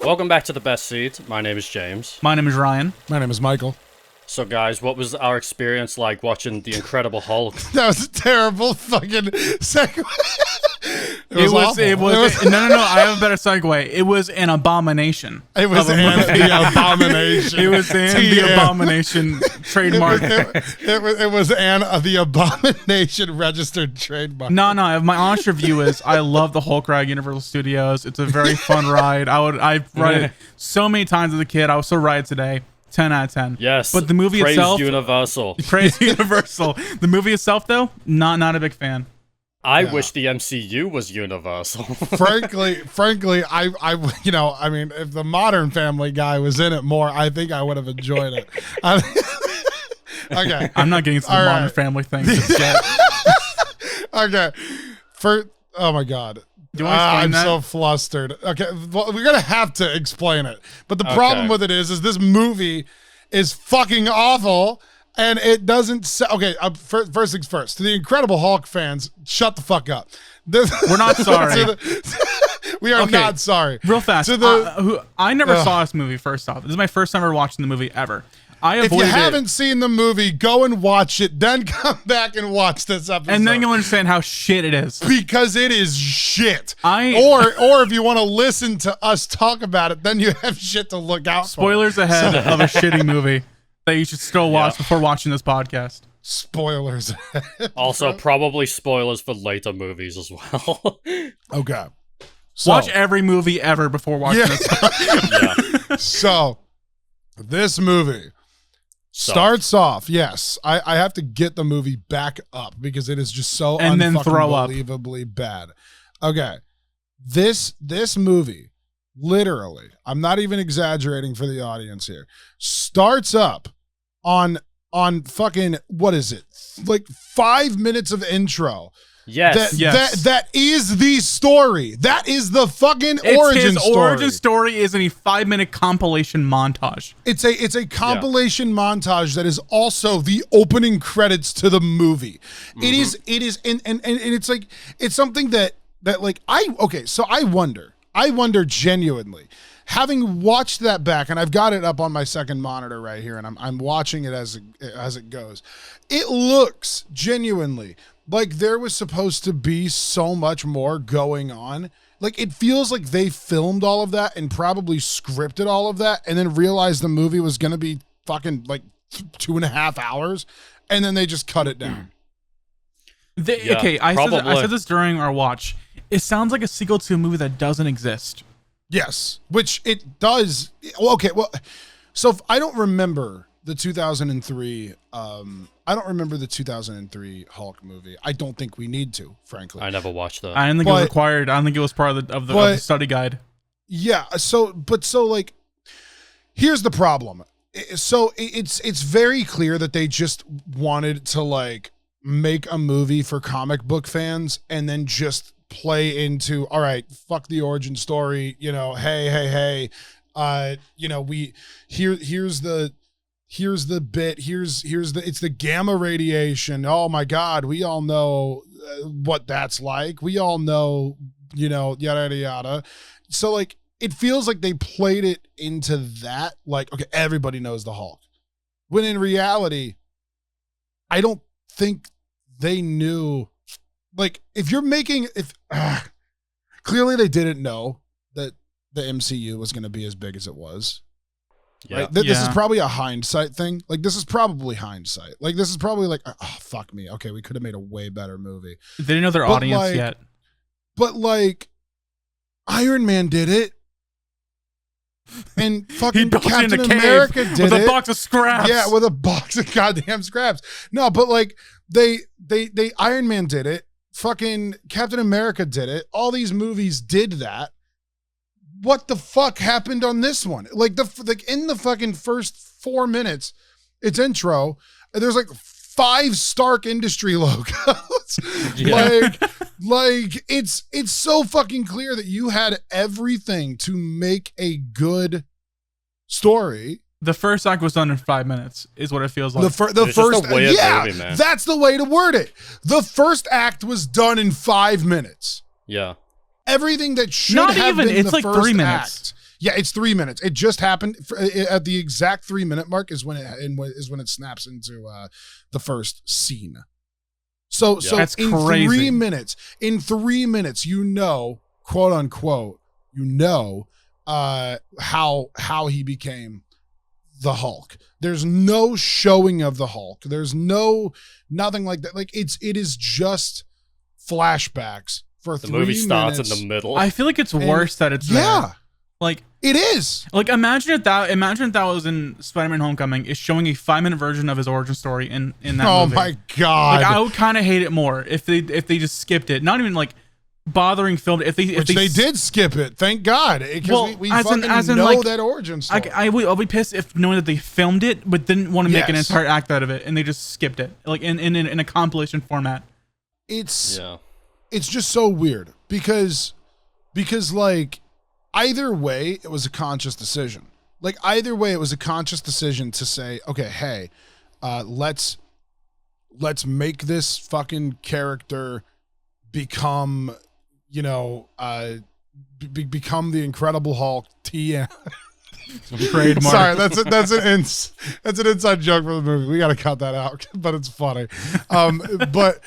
Welcome back to the best seat. My name is James. My name is Ryan. My name is Michael. So guys, what was our experience like watching The Incredible Hulk? That was a terrible fucking segue. It was no. I have a better segue. It was an abomination. It was the abomination. It was the abomination trademark. It was the abomination registered trademark. No. My honest review is I love the Hulk ride, Universal Studios. It's a very fun ride. I've ride it so many times as a kid. I will still ride it today. 10 out of 10. Yes. But the movie praise itself, Universal. Praise Universal. The movie itself, though, not a big fan. I wish the MCU was Universal. frankly, I mean, if the Modern Family Guy was in it more, I think I would have enjoyed it. Okay. I'm not getting into the Modern Family thing just yet. Okay. Oh my God. Do you want to explain I'm that? so flustered. Okay, well, we're gonna have to explain it. But the problem with it is this movie is fucking awful, and it doesn't. Okay, first things first. To the Incredible Hulk fans, shut the fuck up. We're not sorry. We are not sorry. Real fast. I never saw this movie. First off, this is my first time ever watching the movie ever. If you haven't seen the movie, go and watch it, then come back and watch this episode. And then you'll understand how shit it is. Because it is shit. Or if you want to listen to us talk about it, then you have shit to look out Spoilers for. ahead of a shitty movie that you should still watch before watching this podcast. Spoilers. Also, probably spoilers for later movies as well. Okay. So, watch every movie ever before watching this. So, this movie starts off, yes. I have to get the movie back up because it is just so unbelievably bad. Okay. This movie, literally, I'm not even exaggerating for the audience here, starts up on fucking, what is it? Like 5 minutes of intro. Yes. That is the story. That is the fucking origin story. Origin story is in a 5-minute compilation montage. It's a compilation montage that is also the opening credits to the movie. Mm-hmm. It is and it's like it's something that like so I wonder genuinely, having watched that back, and I've got it up on my second monitor right here, and I'm watching it as it goes. It looks genuinely like there was supposed to be so much more going on. Like, it feels like they filmed all of that and probably scripted all of that and then realized the movie was going to be fucking like 2.5 hours, and then they just cut it down. I said this during our watch. It sounds like a sequel to a movie that doesn't exist. Yes, which it does. Well, okay, so if I don't remember the 2003 I don't remember the 2003 Hulk movie. I don't think we need to, frankly. I never watched that. I didn't think it was required. I don't think it was part of the study guide. Yeah, so like, here's the problem. So it's very clear that they just wanted to like make a movie for comic book fans and then just play into, all right, fuck the origin story, hey, here's the bit, it's the gamma radiation. Oh my God, we all know what that's like. We all know, yada, yada, yada. So like, it feels like they played it into that, like, okay, everybody knows the Hulk. When in reality, I don't think they knew, like, clearly they didn't know that the MCU was going to be as big as it was. Yeah. Right? This is probably a hindsight thing. Like, this is probably hindsight. Like, this is probably like, oh, fuck me. Okay, we could have made a way better movie. They didn't know their audience yet. But, like, Iron Man did it. And fucking Captain America did it. With a box of scraps. Yeah, with a box of goddamn scraps. No, but, like, they Iron Man did it. Fucking Captain America did it. All these movies did that. What the fuck happened on this one? Like in the fucking first 4 minutes, it's intro. There's like 5 Stark Industry logos. like it's so fucking clear that you had everything to make a good story. The first act was done in 5 minutes, is what it feels like. That's the way to word it. The first act was done in 5 minutes. Yeah. Everything that should have been it's the like first 3 minutes. act. Yeah, it's 3 minutes. It just happened at the exact 3 minute mark is when it snaps into the first scene. So That's in crazy. 3 minutes, quote unquote, how he became the Hulk. There's no showing of the Hulk. There's nothing like that. Like it is just flashbacks for The 3 movie starts minutes. in the middle. I feel like it's worse that it's there. Like it is. Like imagine if that was in Spider-Man: Homecoming, is showing a 5-minute version of his origin story in that Oh movie. my god! Like I would kind of hate it more if they just skipped it. Not even like bothering filmed it. If they did skip it, thank God, because we as fucking in, know like, that origin story. I'll be pissed if knowing that they filmed it but didn't want to make an Yes. entire act out of it and they just skipped it like in a compilation format. It's just so weird because like either way it was a conscious decision. Like either way it was a conscious decision to say, okay, hey, let's make this fucking character become, become the Incredible Hulk. Trademark. Sorry, that's an inside joke for the movie. We got to cut that out, but it's funny. But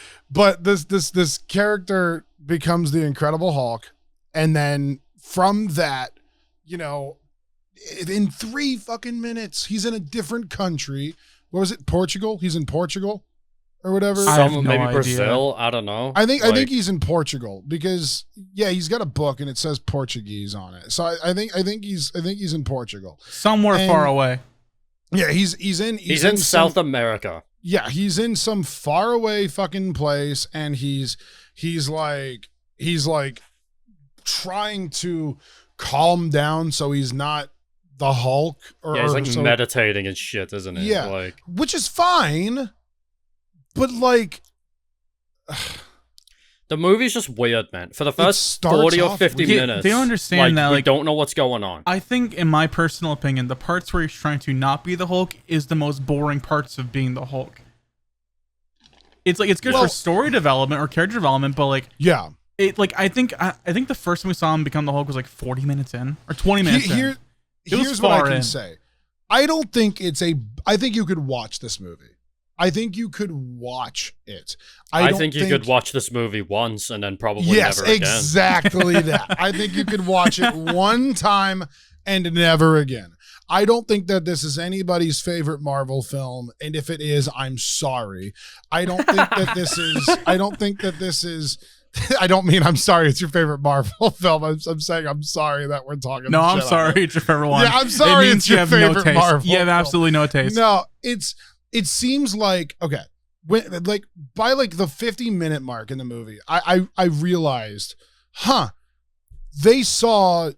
this character becomes the Incredible Hulk, and then from that, in 3 fucking minutes, he's in a different country. What was it? Portugal? He's in Portugal or whatever. I have no maybe idea. Brazil. I don't know. I think he's in Portugal because he's got a book and it says Portuguese on it. So I think he's in Portugal. Somewhere far away. Yeah, he's in South America. Yeah, he's in some faraway fucking place and he's like trying to calm down so he's not the Hulk He's like meditating and shit, isn't it? Yeah. Like, which is fine. But like the movie's just weird, man. For the first starts 40 or off 50 weird. minutes, They don't understand that, we like- don't know what's going on. I think, in my personal opinion, the parts where he's trying to not be the Hulk is the most boring parts of being the Hulk. It's like it's good for story development or character development, but like it like I think the first time we saw him become the Hulk was like 40 minutes in or 20 minutes in. Here's what I can say. I think you could watch this movie. I think you could watch it. I think you could watch this movie once and then probably never again. Exactly that. I think you could watch it one time and never again. I don't think that this is anybody's favorite Marvel film, and if it is, I'm sorry. I don't think that this is I don't mean I'm sorry it's your favorite Marvel film. I'm saying I'm sorry that we're talking. No, I'm sorry it's your favorite one. Yeah, I'm sorry it it's your favorite taste. Marvel. You have film. absolutely no taste. No, it seems like like by like the 50-minute mark in the movie, I realized, they saw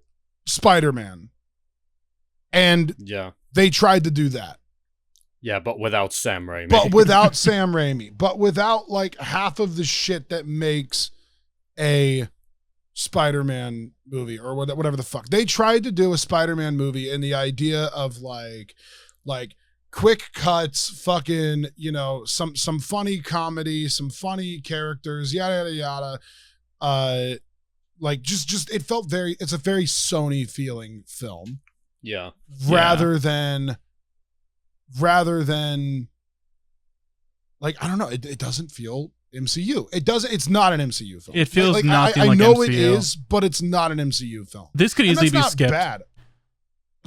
Spider-Man and they tried to do that. Yeah, but without Sam Raimi. But without Sam Raimi. But without like half of the shit that makes a Spider-Man movie or whatever the fuck. They tried to do a Spider-Man movie and the idea of like quick cuts, fucking, some funny comedy, some funny characters, yada yada yada. Like just it felt it's a very Sony feeling film. Yeah. Rather than like, I don't know, it doesn't feel MCU. It's not an MCU film. It feels like nothing I like know MCU. it is, but it's not an MCU film. This could easily be skipped. Bad.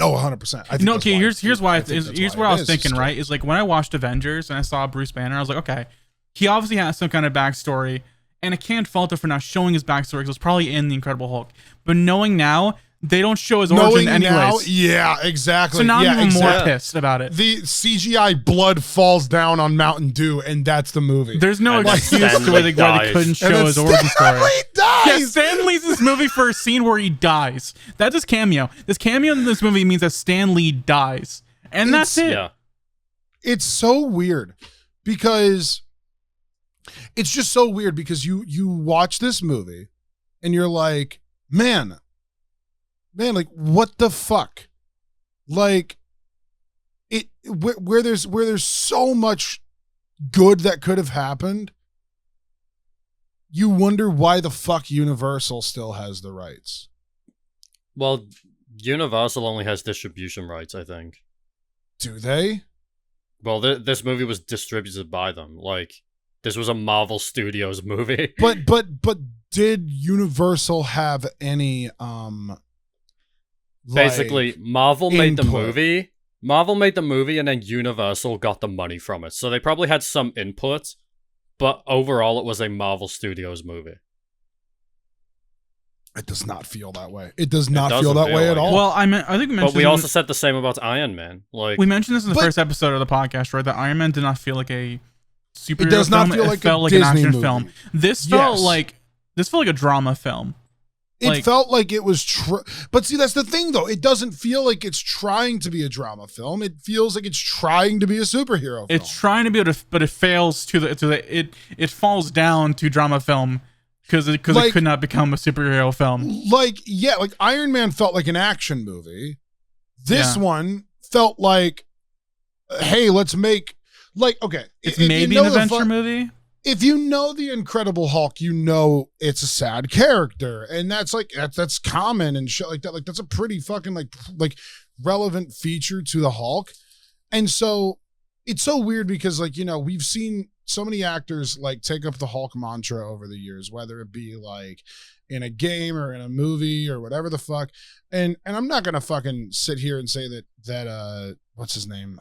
No, 100%. I think no, okay, here's what I was thinking, skipped. right? Is like when I watched Avengers and I saw Bruce Banner, I was like, okay, he obviously has some kind of backstory, and I can't fault it for not showing his backstory because it's probably in the Incredible Hulk. But knowing now, they don't show his origin anyways. Now, yeah, exactly. So now yeah, I'm even more exactly. pissed about it. The CGI blood falls down on Mountain Dew, and that's the movie. There's no And then excuse Stan to why Lee they couldn't show his origin story. Dies. Yeah, Stan Lee's in this movie for a scene where he dies. That's his cameo. This cameo in this movie means that Stan Lee dies. And that's it. Yeah. It's so weird because it's just so weird because you watch this movie and you're like, man, like what the fuck? Like where there's so much good that could have happened, you wonder why the fuck Universal still has the rights. Well, Universal only has distribution rights, I think. Do they? Well, this movie was distributed by them. Like, this was a Marvel Studios movie. But did Universal have any basically Marvel made the input? movie. Marvel made the movie, and then Universal got the money from it. So they probably had some input, but overall, it was a Marvel Studios movie. It does not feel that way. It does not feel that way at all. Well, I think we mentioned. But we also said the same about Iron Man. Like, we mentioned this in the first episode of the podcast, right? That Iron Man did not feel like a superhero It does not film. feel It like felt a like Disney an action movie. film. This felt like a drama film. It felt like it was but see, that's the thing though. It doesn't feel like it's trying to be a drama film. It feels like it's trying to be a superhero film. It's trying to be, but it fails it falls down to drama film because it could not become a superhero film. Like Iron Man felt like an action movie. This one felt like, hey, let's make it's maybe an adventure movie. If you know the Incredible Hulk, you know it's a sad character, and that's common and shit like that. Like, that's a pretty fucking like relevant feature to the Hulk, and so it's so weird because we've seen so many actors take up the Hulk mantra over the years, whether it be in a game or in a movie or whatever the fuck. And I'm not gonna fucking sit here and say that what's his name?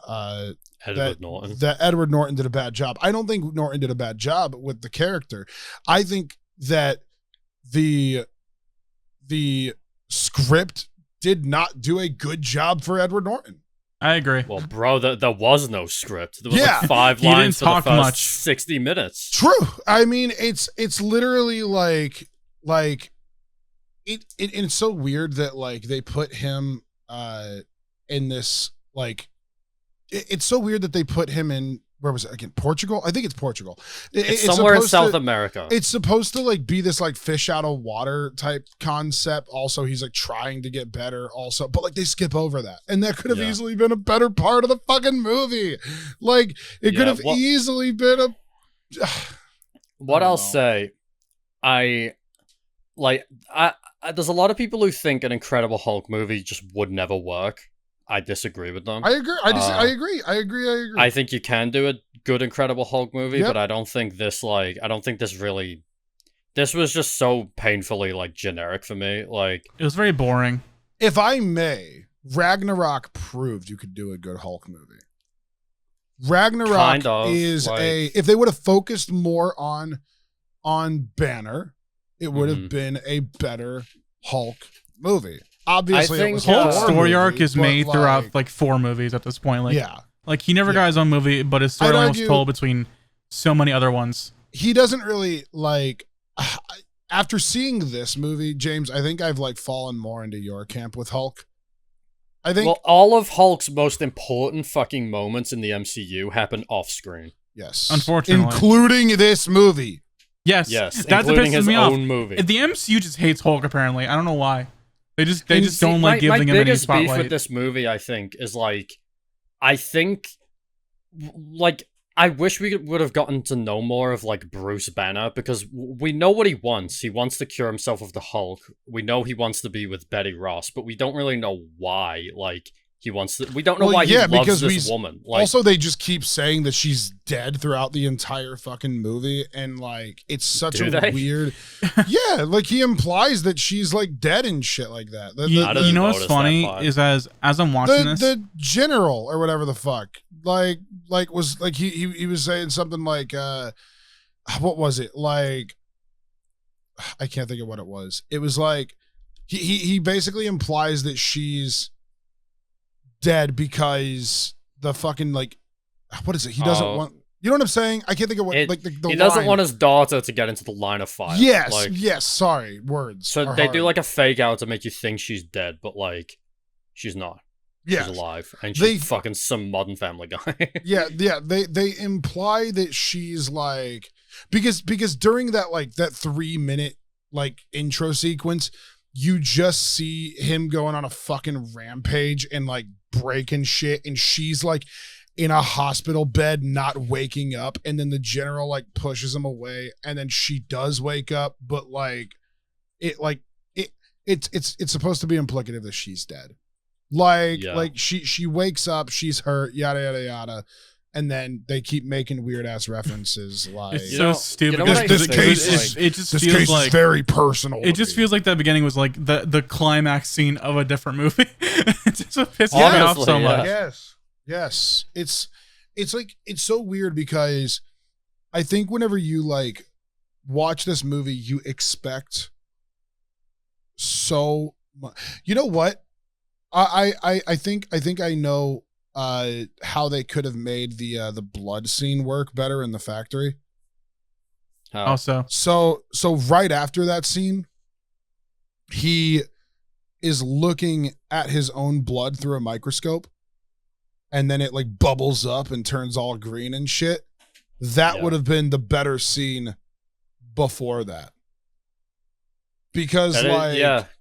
Edward Norton. That Edward Norton did a bad job. I don't think Norton did a bad job with the character. I think that the script did not do a good job for Edward Norton. I agree. Well, bro, there was no script. There was 5 lines for the first 60 minutes. True. I mean, it's literally it's so weird that they put him in this it's so weird that they put him in, where was it again? Portugal? I think it's Portugal. It's somewhere in South America. It's supposed to be this fish out of water type concept. Also, he's trying to get better also, but they skip over that. And that could have easily been a better part of the fucking movie. It could have easily been a what I'll say, there's a lot of people who think an Incredible Hulk movie just would never work. I disagree with them. I agree. I agree. I think you can do a good Incredible Hulk movie, but I don't think this this was just so painfully generic for me. It was very boring. If I may, Ragnarok proved you could do a good Hulk movie. Ragnarok is if they would have focused more on Banner, it would have been a better Hulk movie. Obviously, it was Hulk's story arc is made throughout 4 movies at this point. He never got his own movie, but his storyline was told between so many other ones. He doesn't really after seeing this movie, James, I think I've fallen more into your camp with Hulk. I think all of Hulk's most important fucking moments in the MCU happen off screen. Yes, unfortunately, including this movie. Yes, that's including his me own off. movie. The MCU just hates Hulk. Apparently, I don't know why. They just don't like giving him any spotlight. My biggest beef with this movie, I think, is I wish we would have gotten to know more of Bruce Banner, because we know what he wants. He wants to cure himself of the Hulk. We know he wants to be with Betty Ross, but we don't really know why. He wants to. We don't know why he loves this woman. Also, they just keep saying that she's dead throughout the entire fucking movie, and it's such a weird. Yeah, he implies that she's dead and shit like that. You know what's funny is as I'm watching the general or whatever the fuck was he was saying something what was it I can't think of what it was. It was he basically implies that she's dead because the fucking what is it? He doesn't want. You know what I'm saying? I can't think of what the he doesn't want his daughter to get into the line of fire. Yes, yes. Sorry, words. So they do a fake out to make you think she's dead, but she's not. Yeah, she's alive, and she's fucking some Modern Family guy. yeah. They imply that she's because during that that 3-minute intro sequence, you just see him going on a fucking rampage and breaking shit, and she's in a hospital bed not waking up, and then the general pushes him away, and then she does wake up, but it it's supposed to be implicative that she's dead. Like she wakes up, she's hurt, yada yada yada. And then they keep making weird ass references like it's so stupid. This case is very personal. It just feels like that beginning was like the climax scene of a different movie. It's just pissing me off so much. Yes. It's like it's so weird because I think whenever you like watch this movie, you expect so much. You know what? I think I know how they could have made the blood scene work better in the factory. How so? So right after that scene, he is looking at his own blood through a microscope, and then it like bubbles up and turns all green and shit. That would have been the better scene before that. Because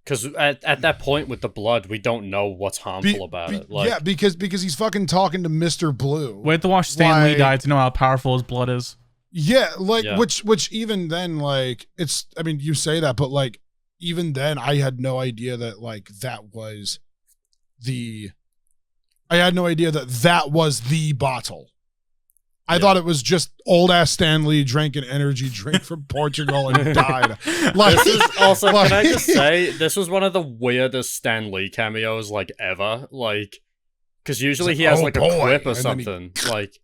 because at that point with the blood, we don't know what's harmful about it. Like, because he's fucking talking to Mr. Blue. We have to watch Stan Lee die to know how powerful his blood is. Yeah, which even then, like, it's, I mean, you say that, but like, even then, I had no idea that like that was the bottle. I thought it was just old ass Stan Lee drank an energy drink from Portugal and died. Like, this is also, can I just say, this was one of the weirdest Stan Lee cameos like ever. Like, because usually he has like a quip or something. Like,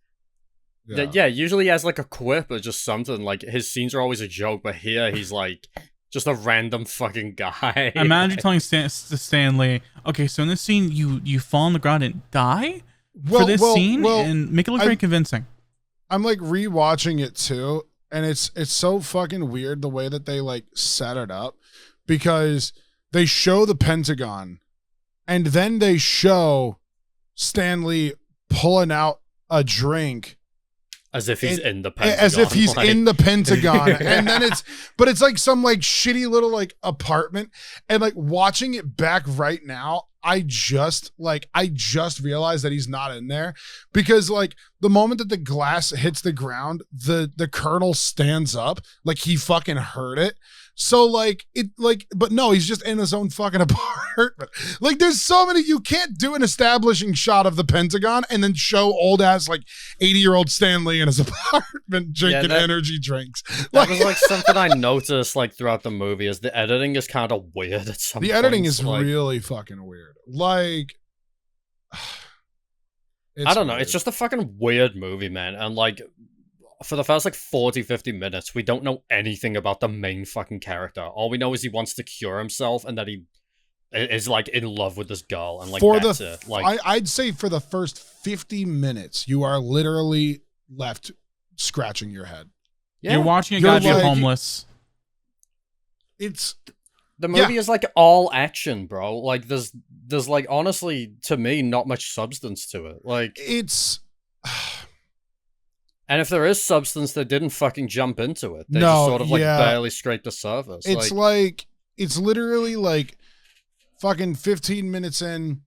usually he has like a quip or just something. Like his scenes are always a joke, but here he's like just a random fucking guy. Imagine telling Stan Lee, okay, so in this scene you fall on the ground and die for this scene, and make it look very convincing. I'm like rewatching it too, and it's so fucking weird the way that they like set it up, because they show the Pentagon and then they show Stan Lee pulling out a drink as if he's in the Pentagon. As if he's in the Pentagon. And then it's like some like shitty little like apartment, and like watching it back right now, I just realized that he's not in there, because like the moment that the glass hits the ground, the colonel stands up like he fucking heard it. So like it like, but no, he's just in his own fucking apartment. Like there's so many, you can't do an establishing shot of the Pentagon and then show old ass like 80-year-old Stan Lee in his apartment drinking energy drinks. That was like something I noticed like throughout the movie, is the editing is kind of weird at some point. The editing is like, really fucking weird. Like, I don't know. It's just a fucking weird movie, man. And like, for the first like 40-50 minutes, we don't know anything about the main fucking character. All we know is he wants to cure himself and that he is like in love with this girl, and like that's it. Like, I'd say for the first 50 minutes, you are literally left scratching your head. Yeah. You're watching a guy be homeless. It's the movie is like all action, bro. Like there's like, honestly, to me, not much substance to it. Like it's. And if there is substance, they didn't fucking jump into it. They just sort of like barely scraped the surface. It's like it's literally like fucking 15 minutes in,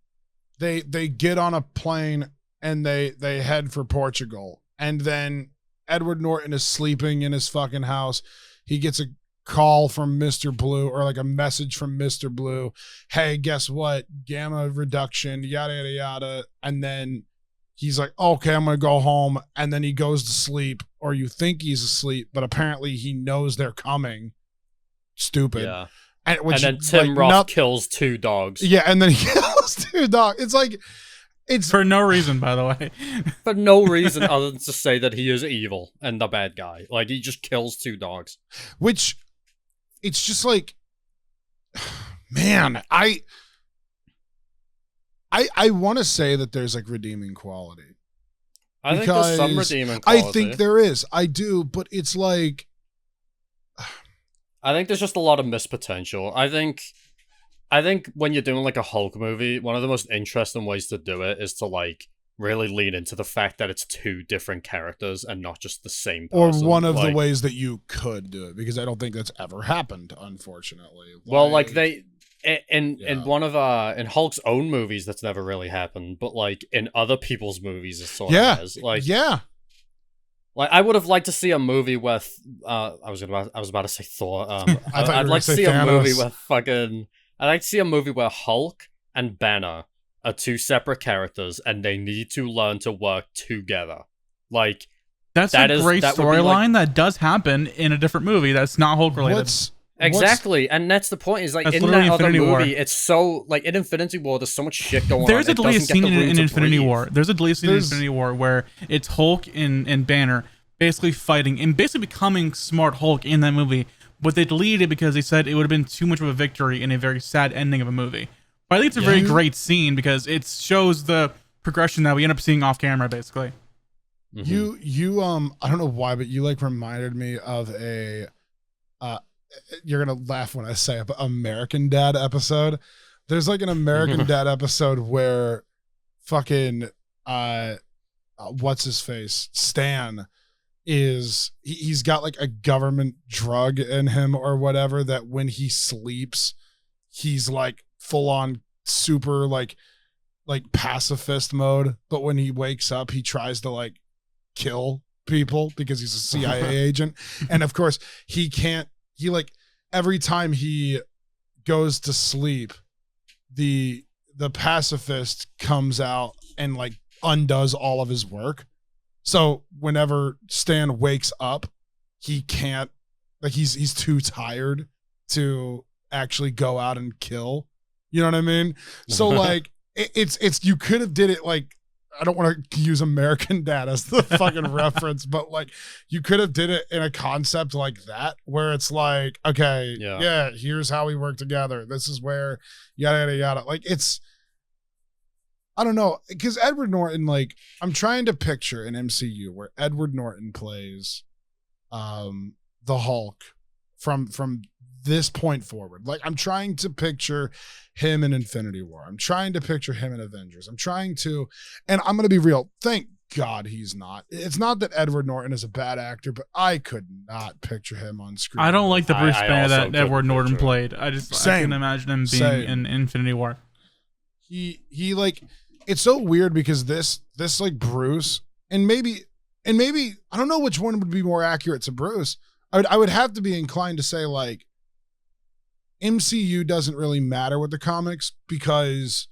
they get on a plane and they head for Portugal. And then Edward Norton is sleeping in his fucking house. He gets a call from Mr. Blue, or like a message from Mr. Blue. Hey, guess what? Gamma reduction, yada, yada, yada. And then he's like, okay, I'm going to go home. And then he goes to sleep, or you think he's asleep, but apparently he knows they're coming. Stupid. Yeah. And then Tim Roth kills 2 dogs. Yeah, and then he kills 2 dogs. It's like, it's for no reason, by the way. For no reason other than to say that he is evil and the bad guy. Like, he just kills 2 dogs. Which, it's just like, man, I want to say that there's like redeeming quality. I think there's some redeeming quality. I think there is. I do, but it's like, I think there's just a lot of missed potential. I think when you're doing like a Hulk movie, one of the most interesting ways to do it is to like really lean into the fact that it's 2 different characters and not just the same person. Or one of the ways that you could do it, because I don't think that's ever happened, unfortunately. Well, like they in one of in Hulk's own movies, that's never really happened, but like in other people's movies, it sort of has. Like, like I would have liked to see a movie with I was about to say Thor. I'd like to see a movie with fucking I'd like to see a movie where Hulk and Banner are two separate characters, and they need to learn to work together. Like, that's a great storyline that does happen in a different movie that's not Hulk related. Exactly, and that's the point. Is like in that other movie, it's so like in Infinity War, there's so much shit going on. There's a deleted scene in Infinity War. There's a deleted scene in Infinity War where it's Hulk and Banner basically fighting and basically becoming Smart Hulk in that movie. But they deleted it because they said it would have been too much of a victory in a very sad ending of a movie. But I think it's a very great scene because it shows the progression that we end up seeing off camera, basically. You I don't know why, but you like reminded me of a you're gonna laugh when I say it, but American Dad episode. There's like an American Dad episode where fucking what's his face? Stan he's got like a government drug in him or whatever that when he sleeps, he's like full on super like pacifist mode, but when he wakes up, he tries to like kill people because he's a CIA agent. And of course, he like every time he goes to sleep, the pacifist comes out and like undoes all of his work. So whenever Stan wakes up, he can't, like he's too tired to actually go out and kill. You know what I mean? So like it's you could have did it like, I don't want to use American Dad as the fucking reference, but like you could have did it in a concept like that where it's like, okay, yeah, here's how we work together. This is where yada yada yada. Like it's, I don't know, because Edward Norton, like I'm trying to picture an MCU where Edward Norton plays the Hulk from this point forward. Like I'm trying to picture him in Infinity War. I'm trying to picture him in Avengers. I'm trying to, and I'm going to be real. Thank God he's not. It's not that Edward Norton is a bad actor, but I could not picture him on screen. I don't like the Bruce Banner that Edward Norton played. I can imagine him being in Infinity War. He like, it's so weird because this like Bruce and maybe I don't know which one would be more accurate to Bruce. I would have to be inclined to say like MCU doesn't really matter with the comics because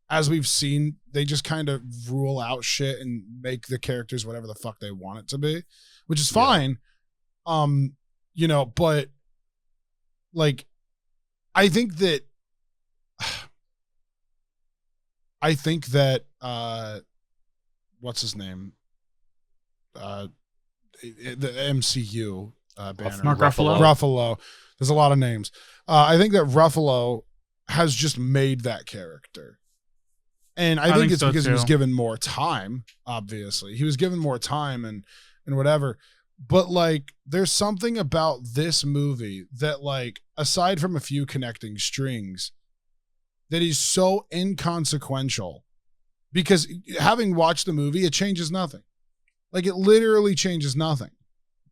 as we've seen, they just kind of rule out shit and make the characters whatever the fuck they want it to be, which is fine. You know, but like I think that what's his name? The MCU banner. Mark Ruffalo. Ruffalo. There's a lot of names. I think that Ruffalo has just made that character. And I think it's so because he was given more time, obviously. He was given more time and whatever. But like there's something about this movie that like aside from a few connecting strings that is so inconsequential because having watched the movie, it changes nothing. Like it literally changes nothing.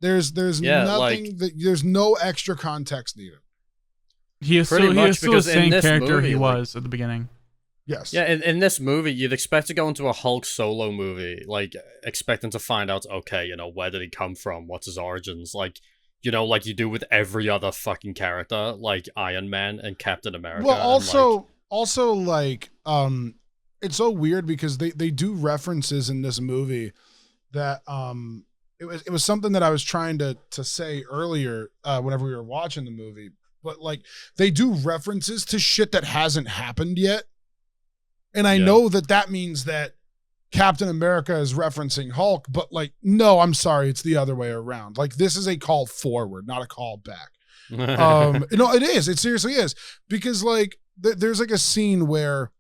There's nothing that there's no extra context needed. He is still the same character movie, he was at the beginning. Yes. Yeah, in this movie, you'd expect to go into a Hulk solo movie, like expecting to find out, okay, you know, where did he come from? What's his origins? Like, you know, like you do with every other fucking character, like Iron Man and Captain America. Well, also like it's so weird because they do references in this movie that it was something that I was trying to say earlier whenever we were watching the movie, but like they do references to shit that hasn't happened yet. And I know that means that Captain America is referencing Hulk, but like, no, I'm sorry. It's the other way around. Like this is a call forward, not a call back. No, it is. It seriously is because like there's like a scene where,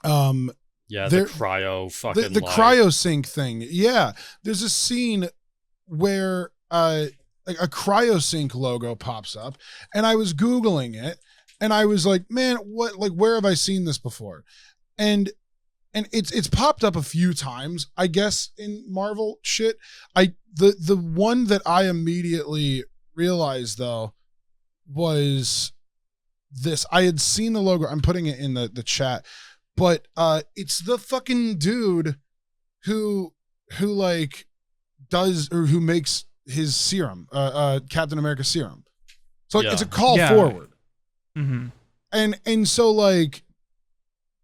the cryo fucking the cryo sync thing. Yeah. There's a scene where, like a cryo sync logo pops up and I was Googling it. And I was like, man, what, like, where have I seen this before? And it's popped up a few times, I guess, in Marvel shit. The one that I immediately realized though was this. I had seen the logo. I'm putting it in the chat, but it's the fucking dude who like does or who makes his serum, Captain America serum. So it's a call forward. Mm-hmm. And so like,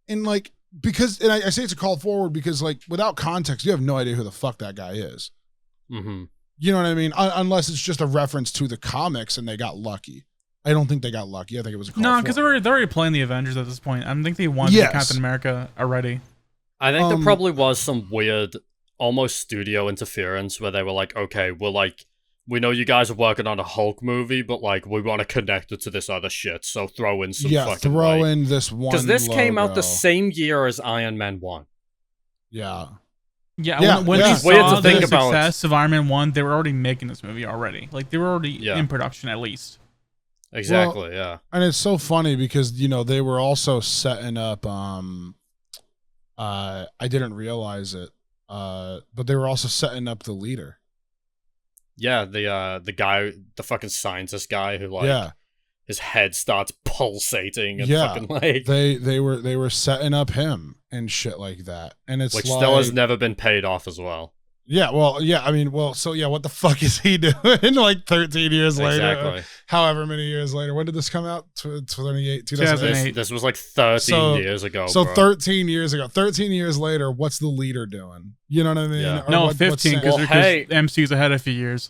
and like, because, and I say it's a call forward because like without context, you have no idea who the fuck that guy is. Mm-hmm. You know what I mean? Unless it's just a reference to the comics and they got lucky. I don't think they got lucky. I think it was a call because they're already playing the Avengers at this point. I think they won Captain America already. I think there probably was some weird, almost studio interference where they were like, okay, we know you guys are working on a Hulk movie, but like we want to connect it to this other shit, so throw in some fucking in this one because this logo. Came out the same year as Iron Man 1. Yeah. When they saw the success of Iron Man 1, they were already making this movie already. Like they were already in production at least. Exactly, yeah. And it's so funny because, you know, they were also setting up I didn't realize it, but they were also setting up the leader. Yeah, the guy, the fucking scientist guy who like his head starts pulsating and fucking like they were setting up him and shit like that. And it's which like, still has never been paid off as well. Yeah, well, yeah, I mean, well, so yeah, what the fuck is he doing like 13 years later? However many years later. When did this come out? 2008. This was like 13 years ago. So bro. 13 years ago. 13 years later, what's the leader doing? You know what I mean? Yeah. No, 15 because MCU's ahead a few years.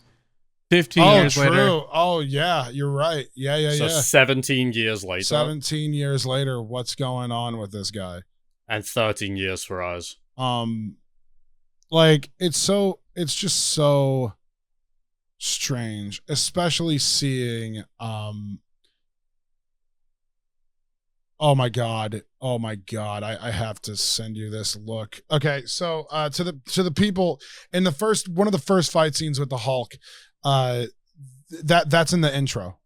15 years later. Oh, yeah, you're right. Yeah. So 17 years later. 17 years later, what's going on with this guy? And 13 years for us. Like it's just so strange, especially seeing oh my god, I have to send you this look. Okay, so to the people in one of the first fight scenes with the Hulk, that's in the intro.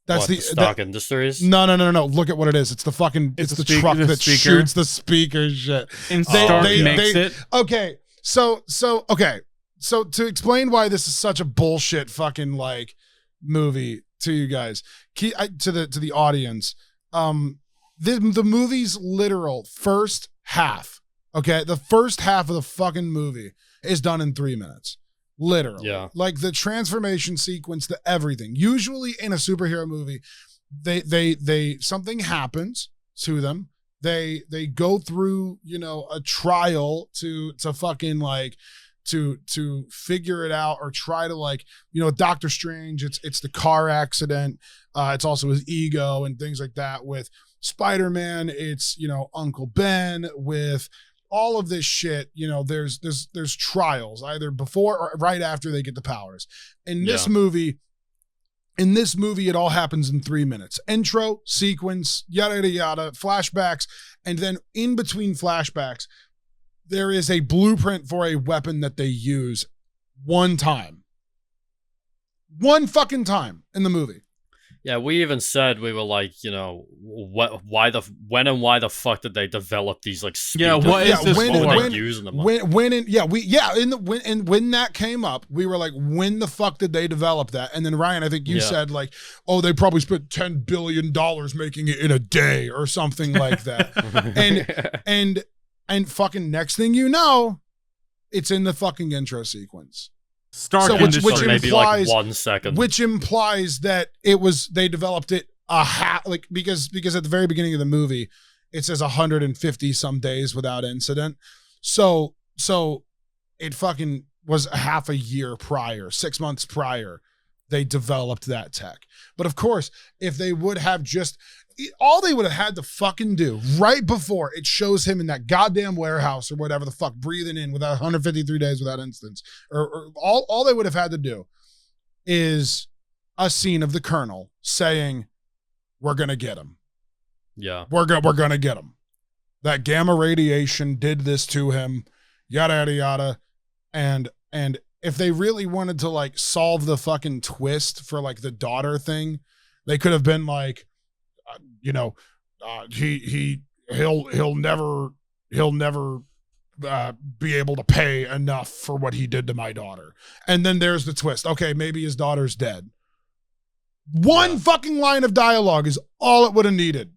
That's the Stark Industries? No. Look at what it is. It's the fucking it's the truck that shoots the speaker shit. And Stark makes it. Okay. So to explain why this is such a bullshit fucking like movie to you guys, to the audience, the movie's literal first half, okay? The first half of the fucking movie is done in 3 minutes. Literally. Yeah. Like the transformation sequence, the everything. Usually in a superhero movie, they something happens to them. They go through, you know, a trial to fucking like to figure it out or try to like, you know, Doctor Strange, it's the car accident. It's also his ego and things like that. With Spider-Man, it's, you know, Uncle Ben. With all of this shit, you know, there's trials either before or right after they get the powers. In this movie, it all happens in 3 minutes. Intro, sequence, yada, yada, flashbacks. And then in between flashbacks, there is a blueprint for a weapon that they use one time. One fucking time in the movie. Yeah, we even said, we were like, you know, when and why the fuck did they develop these like speakers? Yeah, what is this for? Using them when that came up, we were like, when the fuck did they develop that? And then Ryan, I think you said like, oh, they probably spent $10 billion making it in a day or something like that. and fucking next thing you know, it's in the fucking intro sequence. Which maybe implies, like 1 second. Which implies that they developed it because at the very beginning of the movie, it says 150 some days without incident. So it fucking was a half a year prior, 6 months prior, they developed that tech. But of course, if they would have all they would have had to fucking do right before it shows him in that goddamn warehouse or whatever the fuck, breathing in without 153 days without instance, or all they would have had to do is a scene of the Colonel saying, we're going to get him. Yeah. We're going to get him. That gamma radiation did this to him, yada, yada, yada. And if they really wanted to like solve the fucking twist for like the daughter thing, they could have been like, you know, he'll never be able to pay enough for what he did to my daughter. And then there's the twist. Okay, maybe his daughter's dead. One fucking line of dialogue is all it would have needed.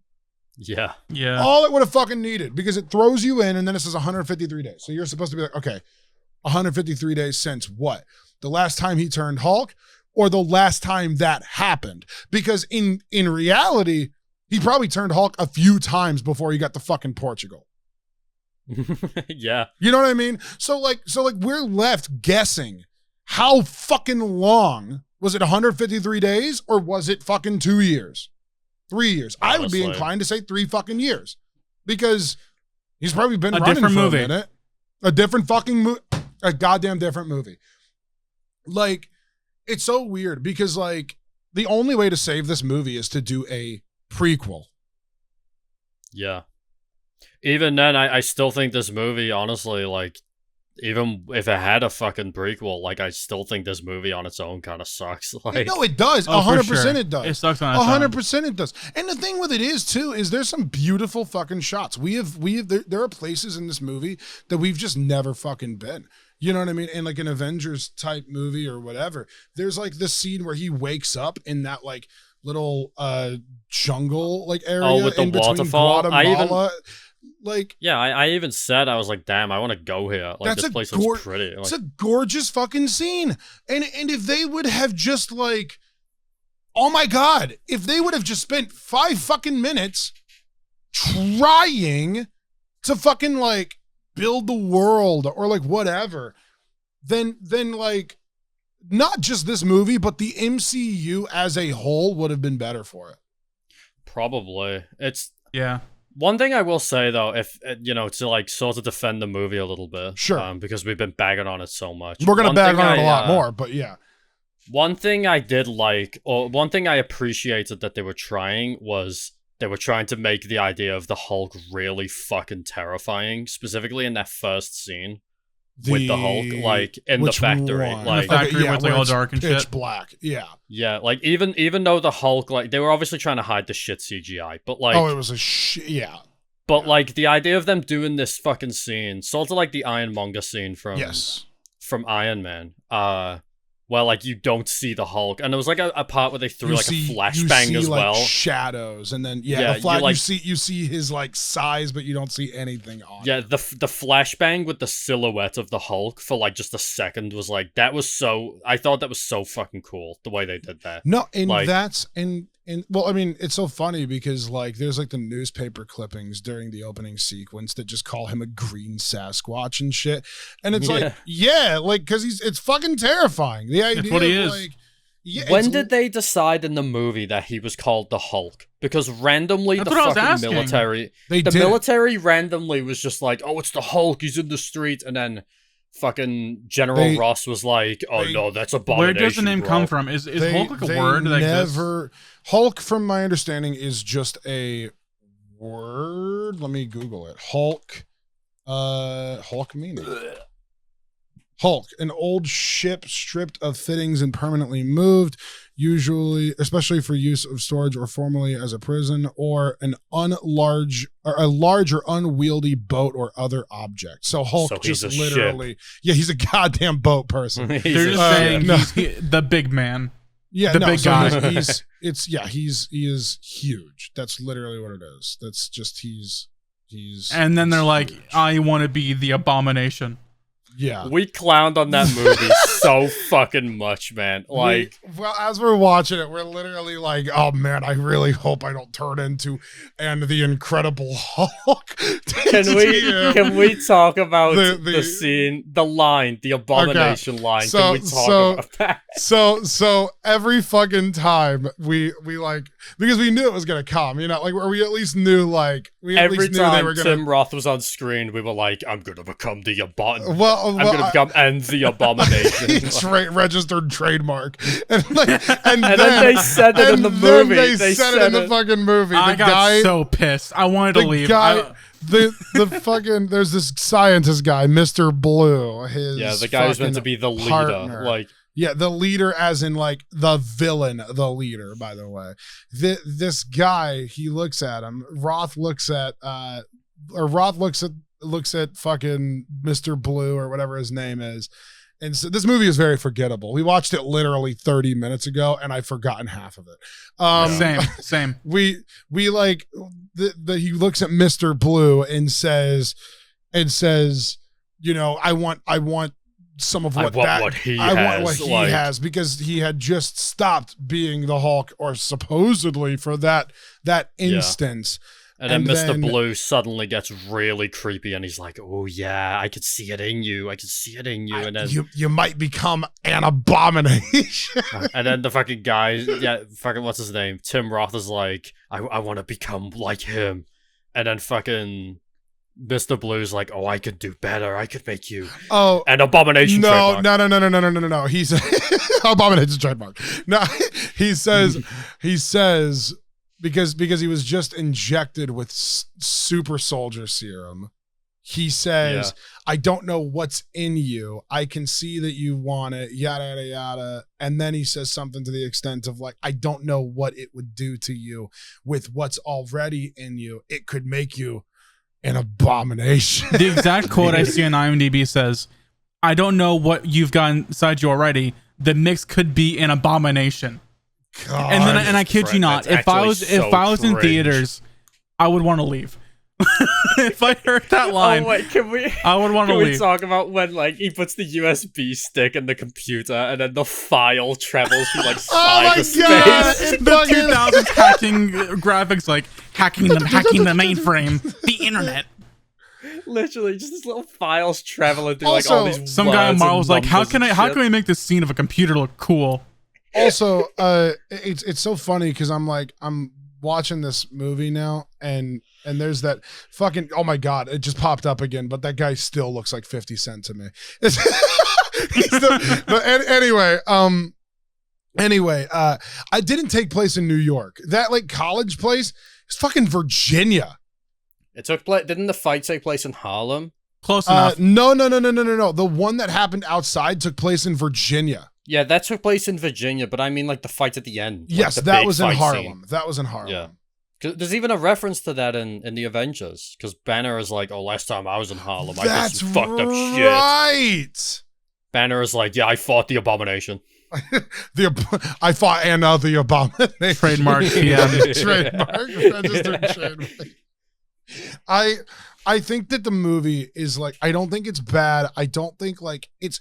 Yeah. All it would have fucking needed, because it throws you in and then it says 153 days. So you're supposed to be like, okay, 153 days since what? The last time he turned Hulk, or the last time that happened. Because in reality, he probably turned Hulk a few times before he got to fucking Portugal. Yeah. You know what I mean? So we're left guessing how fucking long. Was it 153 days or was it fucking 2 years? 3 years. Honestly. I would be inclined to say 3 fucking years because he's probably been running for a minute. A different fucking movie. A goddamn different movie. Like, it's so weird because, like, the only way to save this movie is to do a prequel. Yeah. Even then, I still think this movie, honestly, like, even if it had a fucking prequel, like, I still think this movie on its own kind of sucks. Like, no, it does. 100% it does. It sucks on its own. 100% it does. And the thing with it is, too, is there's some beautiful fucking shots. There are places in this movie that we've just never fucking been. You know what I mean? In like an Avengers type movie or whatever, there's like this scene where he wakes up in that like little jungle like area with the in between waterfall. Guatemala. I even said, I was like, damn, I want to go here. Like, this place looks pretty. Like, it's a gorgeous fucking scene. And if they would have just like, oh my God, if they would have just spent 5 fucking minutes trying to fucking like build the world or like whatever, then like not just this movie, but the MCU as a whole would have been better for it. Probably. Yeah. One thing I will say, though, if, you know, to, like, sort of defend the movie a little bit. Sure. Because we've been bagging on it so much. We're going to bag on it a lot more, but yeah. One thing I did like, or one thing I appreciated that they were trying was they were trying to make the idea of the Hulk really fucking terrifying, specifically in that first scene. With the Hulk, like, in the factory. One? Like, in the factory with, like, all dark and pitch shit. black, yeah. Yeah, like, even though the Hulk, like, they were obviously trying to hide the shit CGI, but, like... Oh, it was a shit, yeah. But, like, the idea of them doing this fucking scene, sort of like the Ironmonger scene from Iron Man, where, like, you don't see the Hulk. And there was, like, a part where they threw, a flashbang as well. Shadows, and then, you see his, like, size, but you don't see anything on it. Yeah, the flashbang with the silhouette of the Hulk for, like, just a second was, like, that was so... I thought that was so fucking cool, the way they did that. No, and like, that's... And well, I mean, it's so funny because like there's like the newspaper clippings during the opening sequence that just call him a green Sasquatch and shit. And it's like because it's fucking terrifying. The idea it's what he of, is. Like, yeah, when did they decide in the movie that he was called the Hulk? Because randomly That's the fucking military, military randomly was just like, oh, it's the Hulk. He's in the street, and then fucking General Ross was like, oh no, that's abomination. Where does the name come from? Is Hulk like a word that exists? Hulk, from my understanding, is just a word. Let me Google it. Hulk meaning. Hulk, an old ship stripped of fittings and permanently moved, usually, especially for use of storage or formerly as a prison, or a large or unwieldy boat or other object. So Hulk just literally, he's a goddamn boat person. They're just saying he's the big man. Yeah, the big guy. He is huge. That's literally what it is. That's just he's. And then they're like, I want to be the Abomination. Yeah, we clowned on that movie so fucking much, man. Like, as we're watching it, we're literally like, "Oh man, I really hope I don't turn into and the Incredible Hulk." Can we talk about the scene, the line, the Abomination line? Can we talk about that? So every fucking time we like, because we knew it was gonna come, you know, like where we at least knew like every time Tim Roth was on screen, we were like, "I'm gonna become the Abomination." I'm gonna become the Abomination. Registered trademark. And then they said it in the movie. They said it in the fucking movie. I got so pissed. I wanted to leave. The fucking there's this scientist guy, Mr. Blue. The guy who's meant to be the leader. Partner. Like, yeah, the leader, as in like the villain, the leader. By the way, this guy, he looks at him. Roth looks at fucking Mr. Blue or whatever his name is. And so this movie is very forgettable. We watched it literally 30 minutes ago and I've forgotten half of it. Same. We like he looks at Mr. Blue and says, you know, I want some of what he has because he had just stopped being the Hulk, or supposedly for that instance. And then Mr. Blue suddenly gets really creepy, and he's like, "Oh yeah, I could see it in you. I could see it in you." And then you might become an abomination. And then the fucking guy, fucking what's his name? Tim Roth is like, "I want to become like him," and then fucking Mr. Blue's like, "Oh, I could do better. I could make you an abomination." No. He's abomination trademark. No, he says because he was just injected with super soldier serum. He says, "I don't know what's in you. I can see that you want it, yada, yada, yada." And then he says something to the extent of like, "I don't know what it would do to you with what's already in you. It could make you an abomination." The exact quote I see on IMDb says, "I don't know what you've got inside you already. The mix could be an abomination." God, and I kid you not, if I was in theaters, I would want to leave. If I heard that line, I would want to leave. Can we talk about when like he puts the USB stick in the computer and then the file travels through like cyberspace? The 2000s hacking graphics, like hacking the mainframe, the internet. Literally, just this little files traveling through like all these. Some guy in Marvel's like, how can we make this scene of a computer look cool? Also, it's so funny because I'm watching this movie now, and there's that fucking, oh my god, it just popped up again, but that guy still looks like 50 Cent to me. But anyway, I didn't take place in New York. That like college place is fucking Virginia. It took place. Didn't the fight take place in Harlem? Close enough. No. The one that happened outside took place in Virginia. Yeah, that took place in Virginia, but I mean like the fight at the end. Yes, like, that was in Harlem. Scene. That was in Harlem. Yeah. There's even a reference to that in the Avengers, because Banner is like, "Oh, last time I was in Harlem, I did some fucked up shit." Right. Banner is like, "Yeah, I fought the Abomination." I fought Anna the Abomination. Trademark. Yeah. Trademark. Registered trademark. I think that the movie is like, I don't think it's bad. I don't think like it's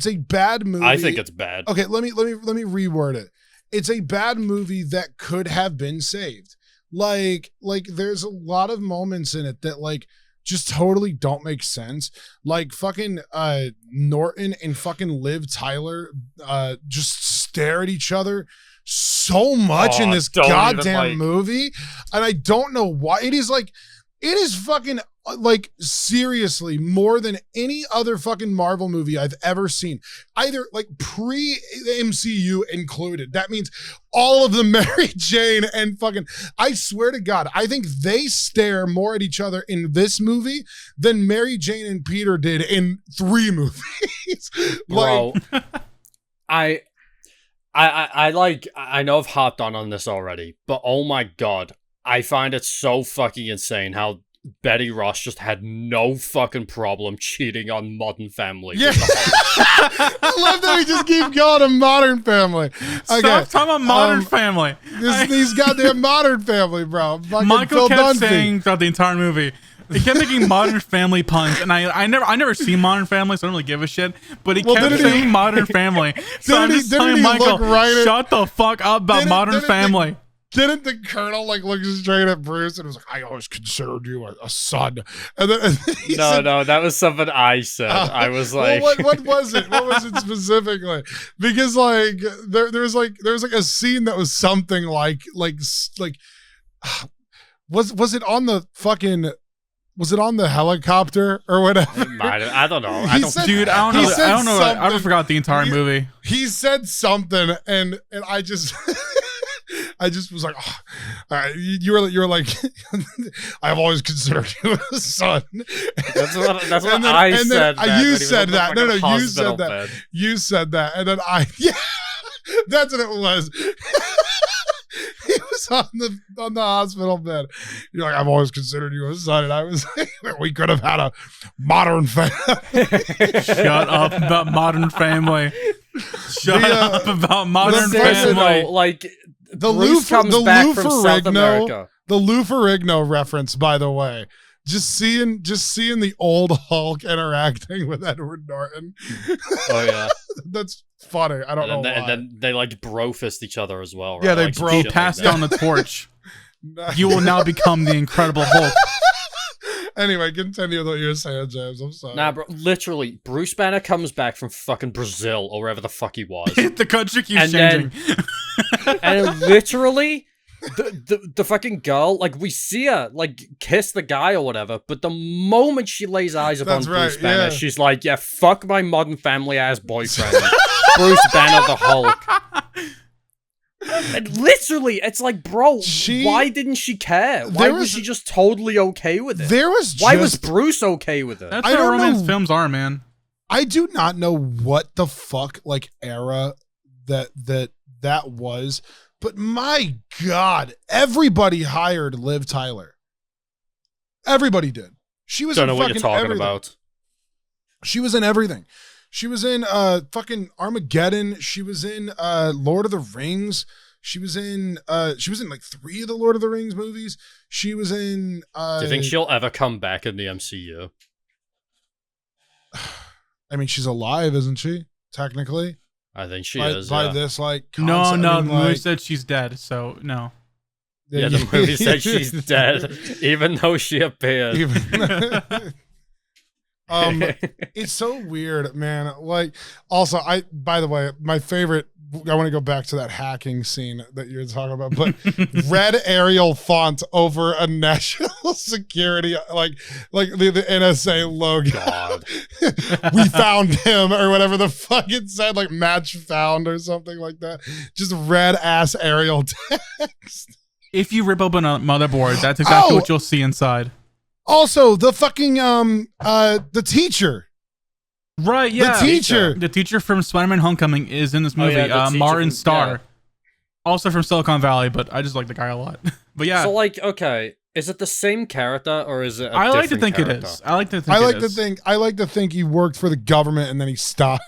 a bad movie. I think it's bad. Okay, let me reword it. It's a bad movie that could have been saved. Like there's a lot of moments in it that like just totally don't make sense. Like fucking Norton and fucking Liv Tyler just stare at each other so much in this goddamn movie, and I don't know why. It is fucking like seriously more than any other fucking Marvel movie I've ever seen, either like pre-MCU included. That means all of the Mary Jane and fucking, I swear to God, I think they stare more at each other in this movie than Mary Jane and Peter did in 3 movies. Bro, I know I've hopped on this already, but oh my God, I find it so fucking insane how Betty Ross just had no fucking problem cheating on Modern Family. Yeah. I love that we just keep going to Modern Family. Stop talking about Modern Family. These goddamn Modern Family, bro. Fucking Michael kept saying throughout the entire movie, he kept making Modern Family puns, and I never seen Modern Family, so I don't really give a shit. But he kept saying Modern Family. So I'm just telling Michael, shut the fuck up about Modern Family. Didn't the Colonel like look straight at Bruce and was like, "I always considered you a son," and then he said, no, that was something I said. I was like, well, what was it? What was it specifically? Because like there was a scene that was something like was it on the fucking? Was it on the helicopter or whatever? I don't know. I don't know. I forgot the entire movie. He said something, and I just. I just was like, oh, all right, you were like, I've always considered you a son. That's what I said. You said that. No, you said that. Bed. You said that, and then that's what it was. He was on the hospital bed. You're like, I've always considered you a son, and I was like, we could have had a Modern Family. Shut up about Modern Family. Shut up about Modern Family. Like. The Lou Ferrigno reference, by the way, just seeing the old Hulk interacting with Edward Norton. Oh yeah, that's funny. I don't know why. And then they like bro fist each other as well. Right? Yeah, they like, bro. He passed down the torch. You will now become the Incredible Hulk. Anyway, continue what you were saying, James. I'm sorry. Nah, bro. Literally, Bruce Banner comes back from fucking Brazil or wherever the fuck he was. The country keeps changing. And literally, the fucking girl, like, we see her, like, kiss the guy or whatever, but the moment she lays eyes upon Bruce Banner, she's like, yeah, fuck my Modern Family-ass boyfriend. Bruce Banner the Hulk. And literally, it's like, bro, why didn't she care? Why was she just totally okay with it? Why was Bruce okay with it? That's how romance films are, man. I do not know what the fuck, like, era that was, but my God, everybody hired Liv Tyler. Everybody did. She was in fucking everything. Don't know what you're talking about. She was in everything. She was in fucking Armageddon. She was in Lord of the Rings. She was in like 3 of the Lord of the Rings movies. She was in Do you think she'll ever come back in the MCU? I mean, she's alive, isn't she? Technically. I think she is. By this, like, concept, the movie said she's dead, so no. Yeah, the movie said she's dead, even though she appeared. It's so weird, man. Like, also, by the way, my favorite, I want to go back to that hacking scene that you were talking about, but red Arial font over a national security, like the NSA logo. God. We found him, or whatever the fuck it said, like match found or something like that. Just red ass Arial text. If you rip open a motherboard, that's exactly what you'll see inside. Also, the fucking the teacher. Right, yeah. The teacher from Spider-Man Homecoming is in this movie. Martin Starr. Yeah. Also from Silicon Valley, but I just like the guy a lot. But yeah. So, like, okay, is it the same character or is it I like to think it is. I like to think he worked for the government and then he stopped.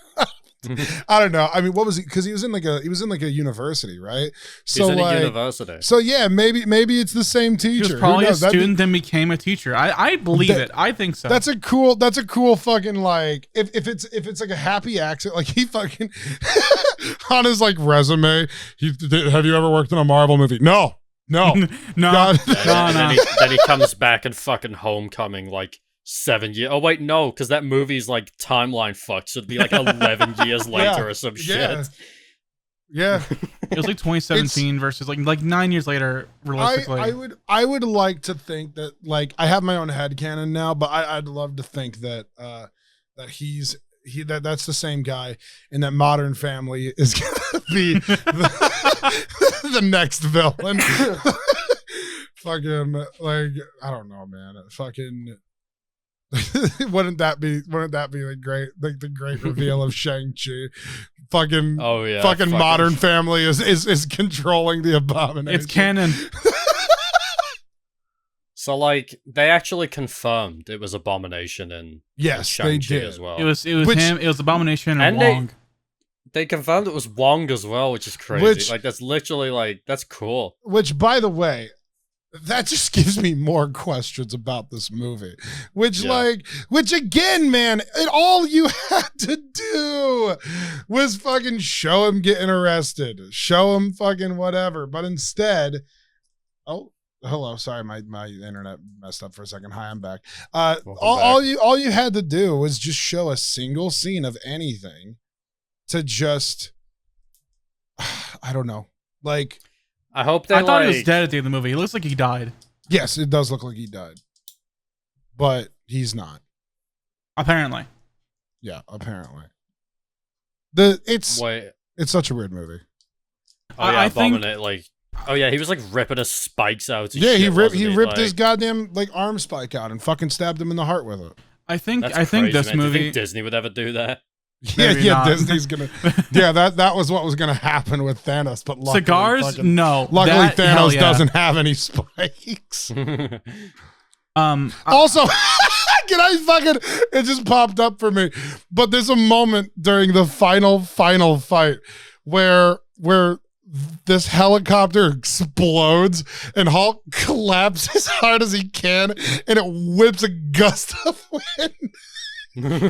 I don't know. I mean, what was he? Because he was in like a university, right? So he's in a university. So yeah, maybe it's the same teacher. He was probably a student, then became a teacher. I believe it. I think so. That's a cool fucking, like, if it's like a happy accident, like he fucking on his like resume. Have you ever worked in a Marvel movie? No. No. Then he comes back in fucking Homecoming, like 7 years. Oh wait, no, because that movie's like timeline fucked, so it'd be like 11 years later or some shit. Yeah. It was like 2017 versus like 9 years later, realistically. I would like to think that, like, I have my own headcanon now, but I'd love to think that that's the same guy, and that Modern Family is gonna be the next villain. Fucking, like, I don't know, man. Fucking wouldn't that be the great reveal of Shang-Chi? Fucking fucking Modern Family is controlling the Abomination. It's canon. So, like, they actually confirmed it was Abomination and Shang-Chi they did as well. It was him. It was Abomination and Wong. They confirmed it was Wong as well, which is crazy. Like, that's literally, like, that's cool. Which, by the way, that just gives me more questions about this movie. Which again, man, all you had to do was fucking show him getting arrested, show him fucking whatever. But instead, hello, sorry, my internet messed up for a second. Hi, I'm back. All you had to do was just show a single scene of anything to just, I don't know, like. I hope I thought he was dead at the end of the movie. He looks like he died. Yes, it does look like he died, but he's not. Apparently. Yeah, apparently. It's such a weird movie. Oh yeah, Abominate, like, oh yeah, he was like ripping his spikes out. He ripped his goddamn like arm spike out and fucking stabbed him in the heart with it. I think this movie. Do you think Disney would ever do that? Disney's gonna. Yeah, that was what was gonna happen with Thanos, but luckily, cigars, no. Luckily, Thanos doesn't have any spikes. Also, can I fucking? It just popped up for me. But there's a moment during the final fight where this helicopter explodes and Hulk claps as hard as he can and it whips a gust of wind.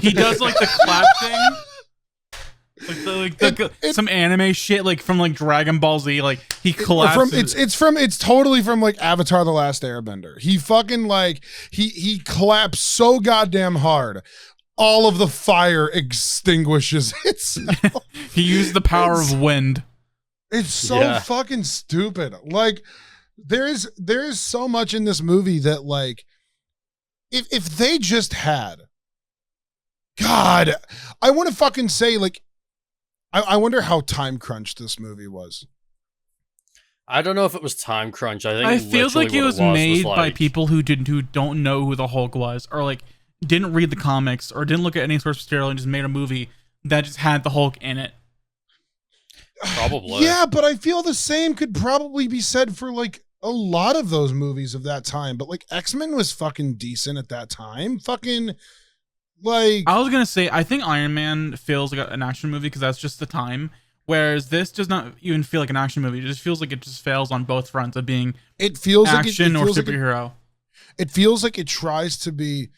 He does like the clap thing. Some anime shit like from like Dragon Ball Z, like he collapses. It's totally from like Avatar: The Last Airbender. He fucking like he claps so goddamn hard, all of the fire extinguishes itself. He used the power of wind. It's so fucking stupid. Like there is so much in this movie that like if they just had, God, I want to fucking say like. I wonder how time crunched this movie was. I don't know if it was time crunch. I feel like it was made by people who don't know who the Hulk was, or like didn't read the comics, or didn't look at any source material and just made a movie that just had the Hulk in it. Probably. Yeah, but I feel the same could probably be said for like a lot of those movies of that time. But like X-Men was fucking decent at that time. Fucking. Like I was gonna say, I think Iron Man feels like an action movie because that's just the time. Whereas this does not even feel like an action movie. It just feels like it just fails on both fronts of being action or superhero. It feels like it tries to be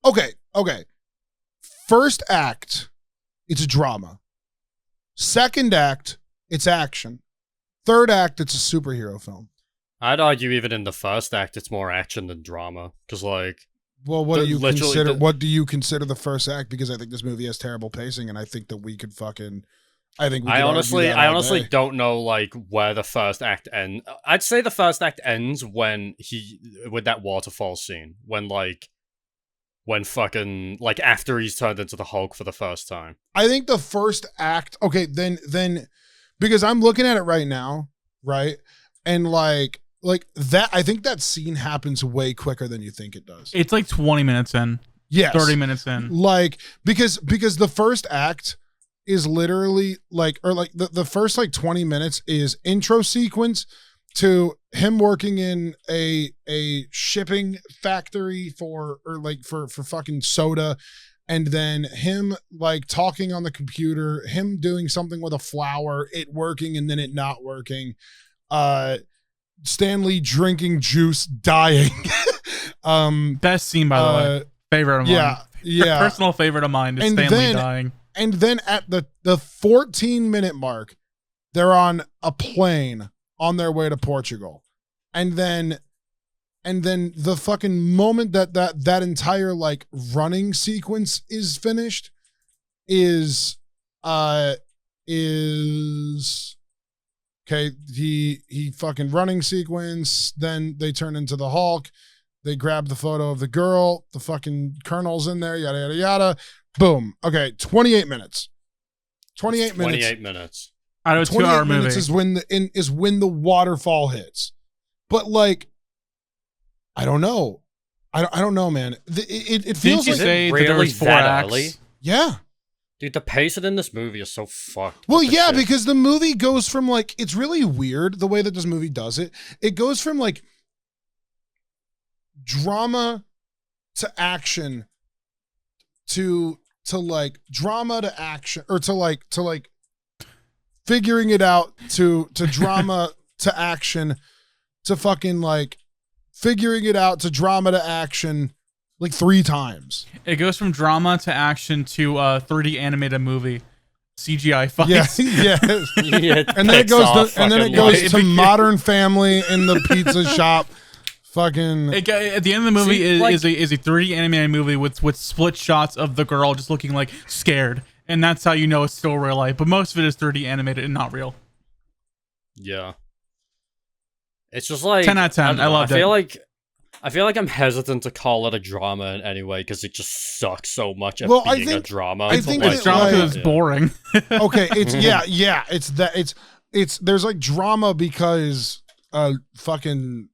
okay. First act, it's a drama. Second act, it's action. Third act, it's a superhero film. I'd argue even in the first act, it's more action than drama. Because like. Well, what do you consider? What do you consider the first act? Because I think this movie has terrible pacing, and I think that we could fucking. I honestly don't know like where the first act ends. I'd say the first act ends with that waterfall scene when fucking like after he's turned into the Hulk for the first time. I think the first act. Okay, then because I'm looking at it right now, right, and like that, I think that scene happens way quicker than you think it does. It's like 20 minutes in. Yes. 30 minutes in. Like, because the first act is literally like, or like the first like 20 minutes is intro sequence to him working in a shipping factory for fucking soda. And then him like talking on the computer, him doing something with a flower, it working and then it not working. Stanley drinking juice, dying. Best scene, by the way. Favorite of mine. Yeah. Personal favorite of mine is Stanley dying. And then at the 14-minute mark, they're on a plane on their way to Portugal. And then the fucking moment that entire like running sequence is finished is okay, he fucking running sequence, then they turn into the Hulk, they grab the photo of the girl, the fucking colonel's in there, yada yada yada. Boom. Okay, 28 minutes. 28 minutes. Out of a 2-hour movie. Is when the waterfall hits. But like I don't know. I don't know, man. It feels like say that there was 4 acts. Early? Yeah. Dude, the pacing in this movie is so fucked. Well, yeah, shit. Because the movie goes from like, it's really weird the way that this movie does it. It goes from like drama to action to like drama to action, or to like figuring it out to drama to action to fucking like figuring it out to drama to action. Like 3 times. It goes from drama to action to 3D animated movie, CGI fights. Yeah. And then it goes to Modern Family in the pizza shop. Fucking. At the end of the movie is a 3D animated movie with split shots of the girl just looking like scared, and that's how you know it's still real life. But most of it is 3D animated and not real. Yeah. It's just like 10 out of 10. I loved it. I feel like I'm hesitant to call it a drama in any way because it just sucks so much at being a drama. I think it's drama because it's boring. Okay, it's there's like drama because fucking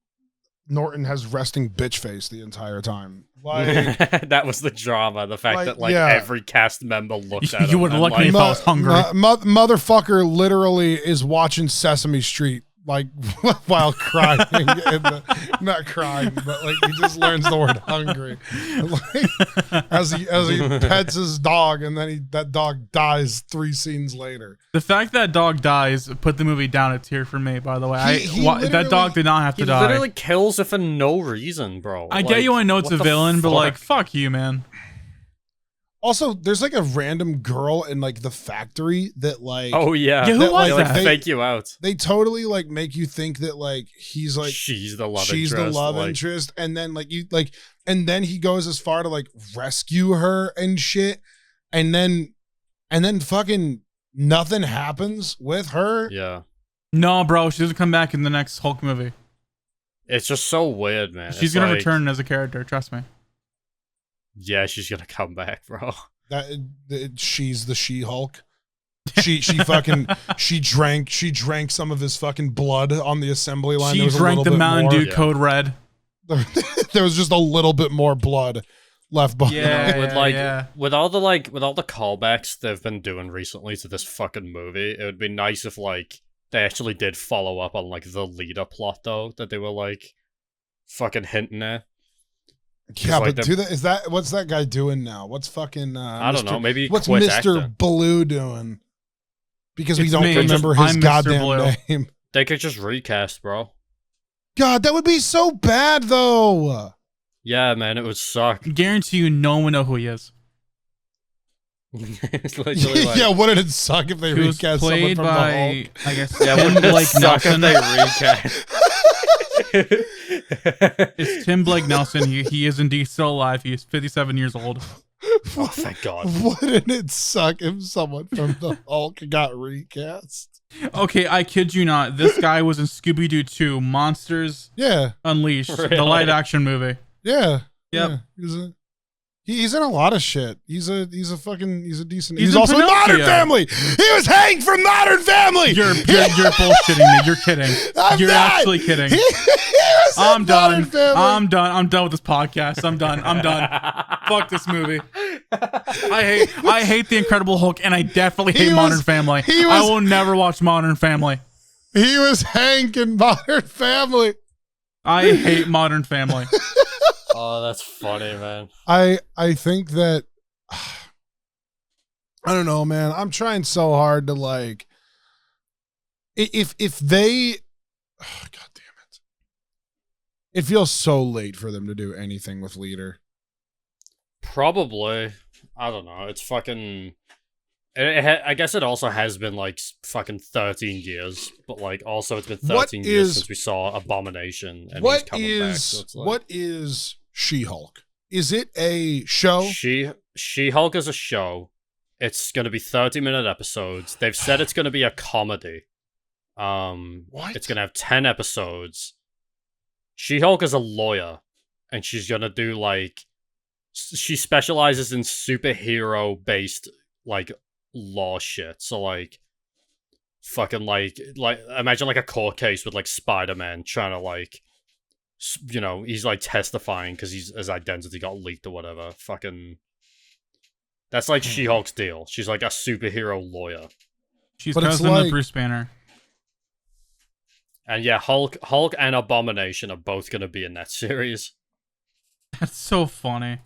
Norton has resting bitch face the entire time. Like, that was the drama. The fact that every cast member looked at him. You would look at me if I was hungry. Motherfucker literally is watching Sesame Street like while crying, not crying, but like he just learns the word hungry, like, as he pets his dog, and then that dog dies 3 scenes later. The fact that dog dies put the movie down a tier for me. By the way, that dog did not have to die. He literally kills her for no reason, bro. I get you. I know it's a villain, but like, fuck you, man. Also, there's like a random girl in like the factory that like who was that? They fake you out. They totally like make you think that like he's like she's the love interest, and then and then he goes as far to like rescue her and shit, and then fucking nothing happens with her. Yeah. No, bro, she doesn't come back in the next Hulk movie. It's just so weird, man. She's gonna return as a character, trust me. Yeah, she's gonna come back, bro. She's the She-Hulk. She fucking she drank some of his fucking blood on the assembly line. She drank the Mountain Dew Code Red. There was just a little bit more blood left behind. With all the callbacks they've been doing recently to this fucking movie, it would be nice if like they actually did follow up on like the leader plot though that they were like fucking hinting at. Yeah, like but what's that guy doing now? What's fucking I don't know, maybe what's Mr. Blue doing? Because we don't remember his goddamn name. They could just recast, bro. God, that would be so bad though. Yeah, man, it would suck. Guarantee you no one know who he is. It's literally like, yeah, wouldn't it suck if they recast someone from the Hulk? I guess wouldn't it suck if they recast? It's Tim Blake Nelson. He is indeed still alive. He is 57 years old. Oh, thank God. Wouldn't it suck if someone from the Hulk got recast? Okay, I kid you not. This guy was in Scooby-Doo 2, Monsters Unleashed, the live-action movie. Yeah. Yep. Yeah. He's in a lot of shit. He's a decent. He's also in Pinocchio. Modern Family. He was Hank from Modern Family. You're bullshitting me. You're kidding. You're actually kidding. I'm done. I'm done with this podcast. I'm done. Fuck this movie. I hate The Incredible Hulk, and I definitely hate Modern Family. I will never watch Modern Family. He was Hank in Modern Family. I hate Modern Family. Oh, that's funny, man. I think that I don't know, man. I'm trying so hard to like if they God damn it. It feels so late for them to do anything with Leader. Probably. I don't know. It's fucking I guess it also has been like fucking 13 years, but like also it's been 13 years since we saw Abomination and he's coming back. So it's like, what is She-Hulk? Is it a show? She-Hulk is a show. It's going to be 30-minute episodes. They've said it's going to be a comedy. What? It's going to have 10 episodes. She-Hulk is a lawyer, and she's going to do like she specializes in superhero-based like law shit. So like fucking like imagine like a court case with like Spider-Man trying to like, you know, he's like testifying because his identity got leaked or whatever. Fucking that's like She-Hulk's deal. She's like a superhero lawyer. She's cousin of Bruce Banner. And yeah, Hulk and Abomination are both gonna be in that series. That's so funny.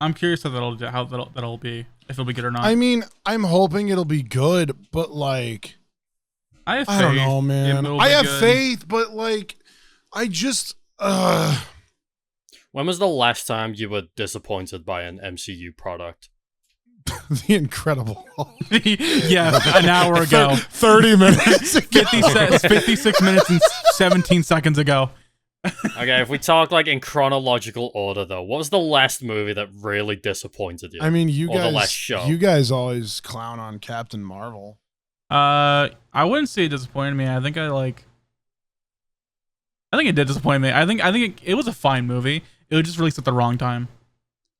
I'm curious how that'll be, if it'll be good or not. I mean, I'm hoping it'll be good, but like I have faith. I don't know, man. I have faith, but like I just When was the last time you were disappointed by an MCU product? The Incredible Hulk. Yeah, an hour ago. 30 minutes ago. 56 minutes and 17 seconds ago. Okay, if we talk like in chronological order though, what was the last movie that really disappointed you? I mean, the last show? You guys always clown on Captain Marvel. I wouldn't say it disappointed me. I think it did disappoint me. I think it was a fine movie. It was just released at the wrong time.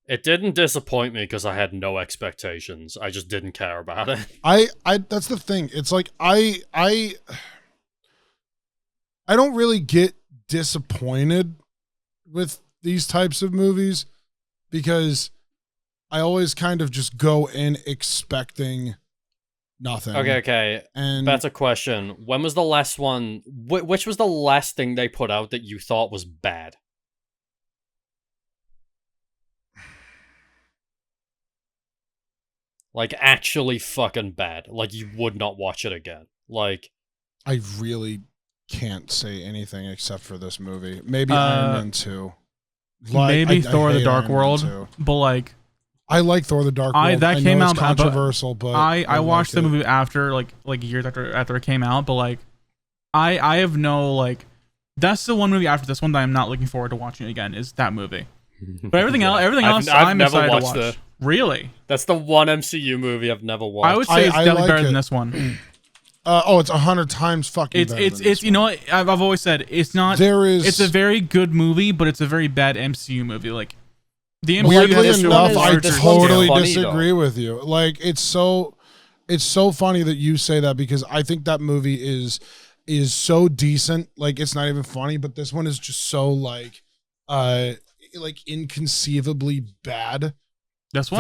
It didn't disappoint me because I had no expectations. I just didn't care about it. I that's the thing. It's like I don't really get disappointed with these types of movies because I always kind of just go in expecting nothing. Okay. And that's a question. When was the last one? Which was the last thing they put out that you thought was bad? Like, actually fucking bad. Like, you would not watch it again. Like, I really can't say anything except for this movie. Maybe Iron Man 2. Maybe Thor: The Dark World. But like, I like Thor: The Dark World. That came out controversial, but I watched the movie after like years after it came out. But like, I have no like. That's the one movie after this one that I'm not looking forward to watching again. Is that movie? But everything else, I'm never excited watched to watch. Really? That's the one MCU movie I've never watched. I would say it's definitely better than this one. It's 100 times fucking better. It's you know what I've always said, it's not. It's a very good movie, but it's a very bad MCU movie. Like the MCU weirdly enough, I totally funny, disagree with you. Like it's so funny that you say that because I think that movie is so decent. Like it's not even funny, but this one is just so like inconceivably bad. This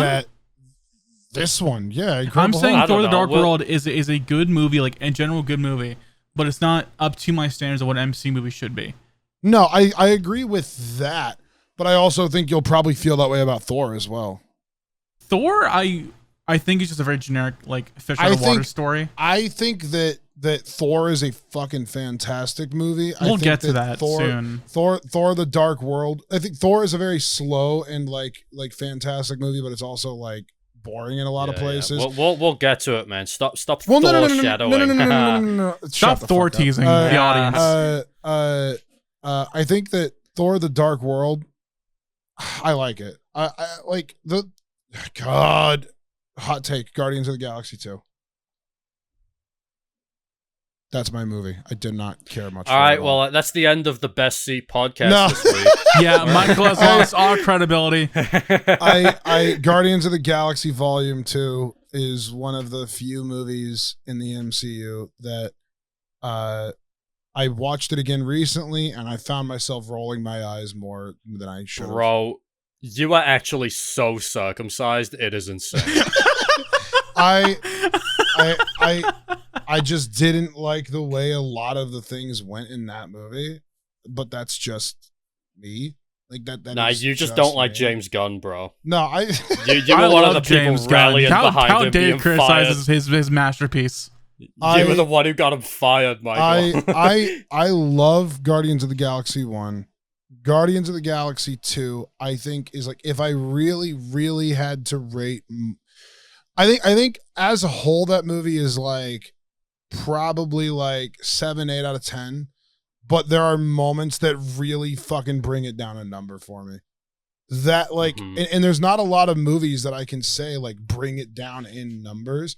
one, yeah. I'm saying Thor: The Dark World is a good movie, like in general, good movie, but it's not up to my standards of what an MCU movie should be. No, I agree with that, but I also think you'll probably feel that way about Thor as well. Thor, I think it's just a very generic like fish out of water story. I think that Thor is a fucking fantastic movie. We'll get to that soon. Thor: The Dark World. I think Thor is a very slow and like fantastic movie, but it's also like boring in a lot of places. Yeah. We'll get to it, man. Stop Thor shadowing. No. Stop Thor teasing the audience. I think that Thor: The Dark World, I like it. I like hot take, Guardians of the Galaxy 2. That's my movie. I did not care much. All right, well, that's the end of the Best Seat podcast this week. Yeah, Michael has lost all credibility. Guardians of the Galaxy Volume 2 is one of the few movies in the MCU that I watched it again recently, and I found myself rolling my eyes more than I should. Bro, you are actually so circumcised. It is insane. I just didn't like the way a lot of the things went in that movie, but that's just me. Like that. Nah, you just don't like James Gunn, bro. No, you were one of the people rallying behind him. How Dave criticizes his masterpiece. You were the one who got him fired, Michael. I love Guardians of the Galaxy 1. Guardians of the Galaxy 2, I think, is like, if I really, really had to rate, I think as a whole, that movie is like probably like 7, 8 out of 10. But there are moments that really fucking bring it down a number for me. That like, and there's not a lot of movies that I can say like bring it down in numbers.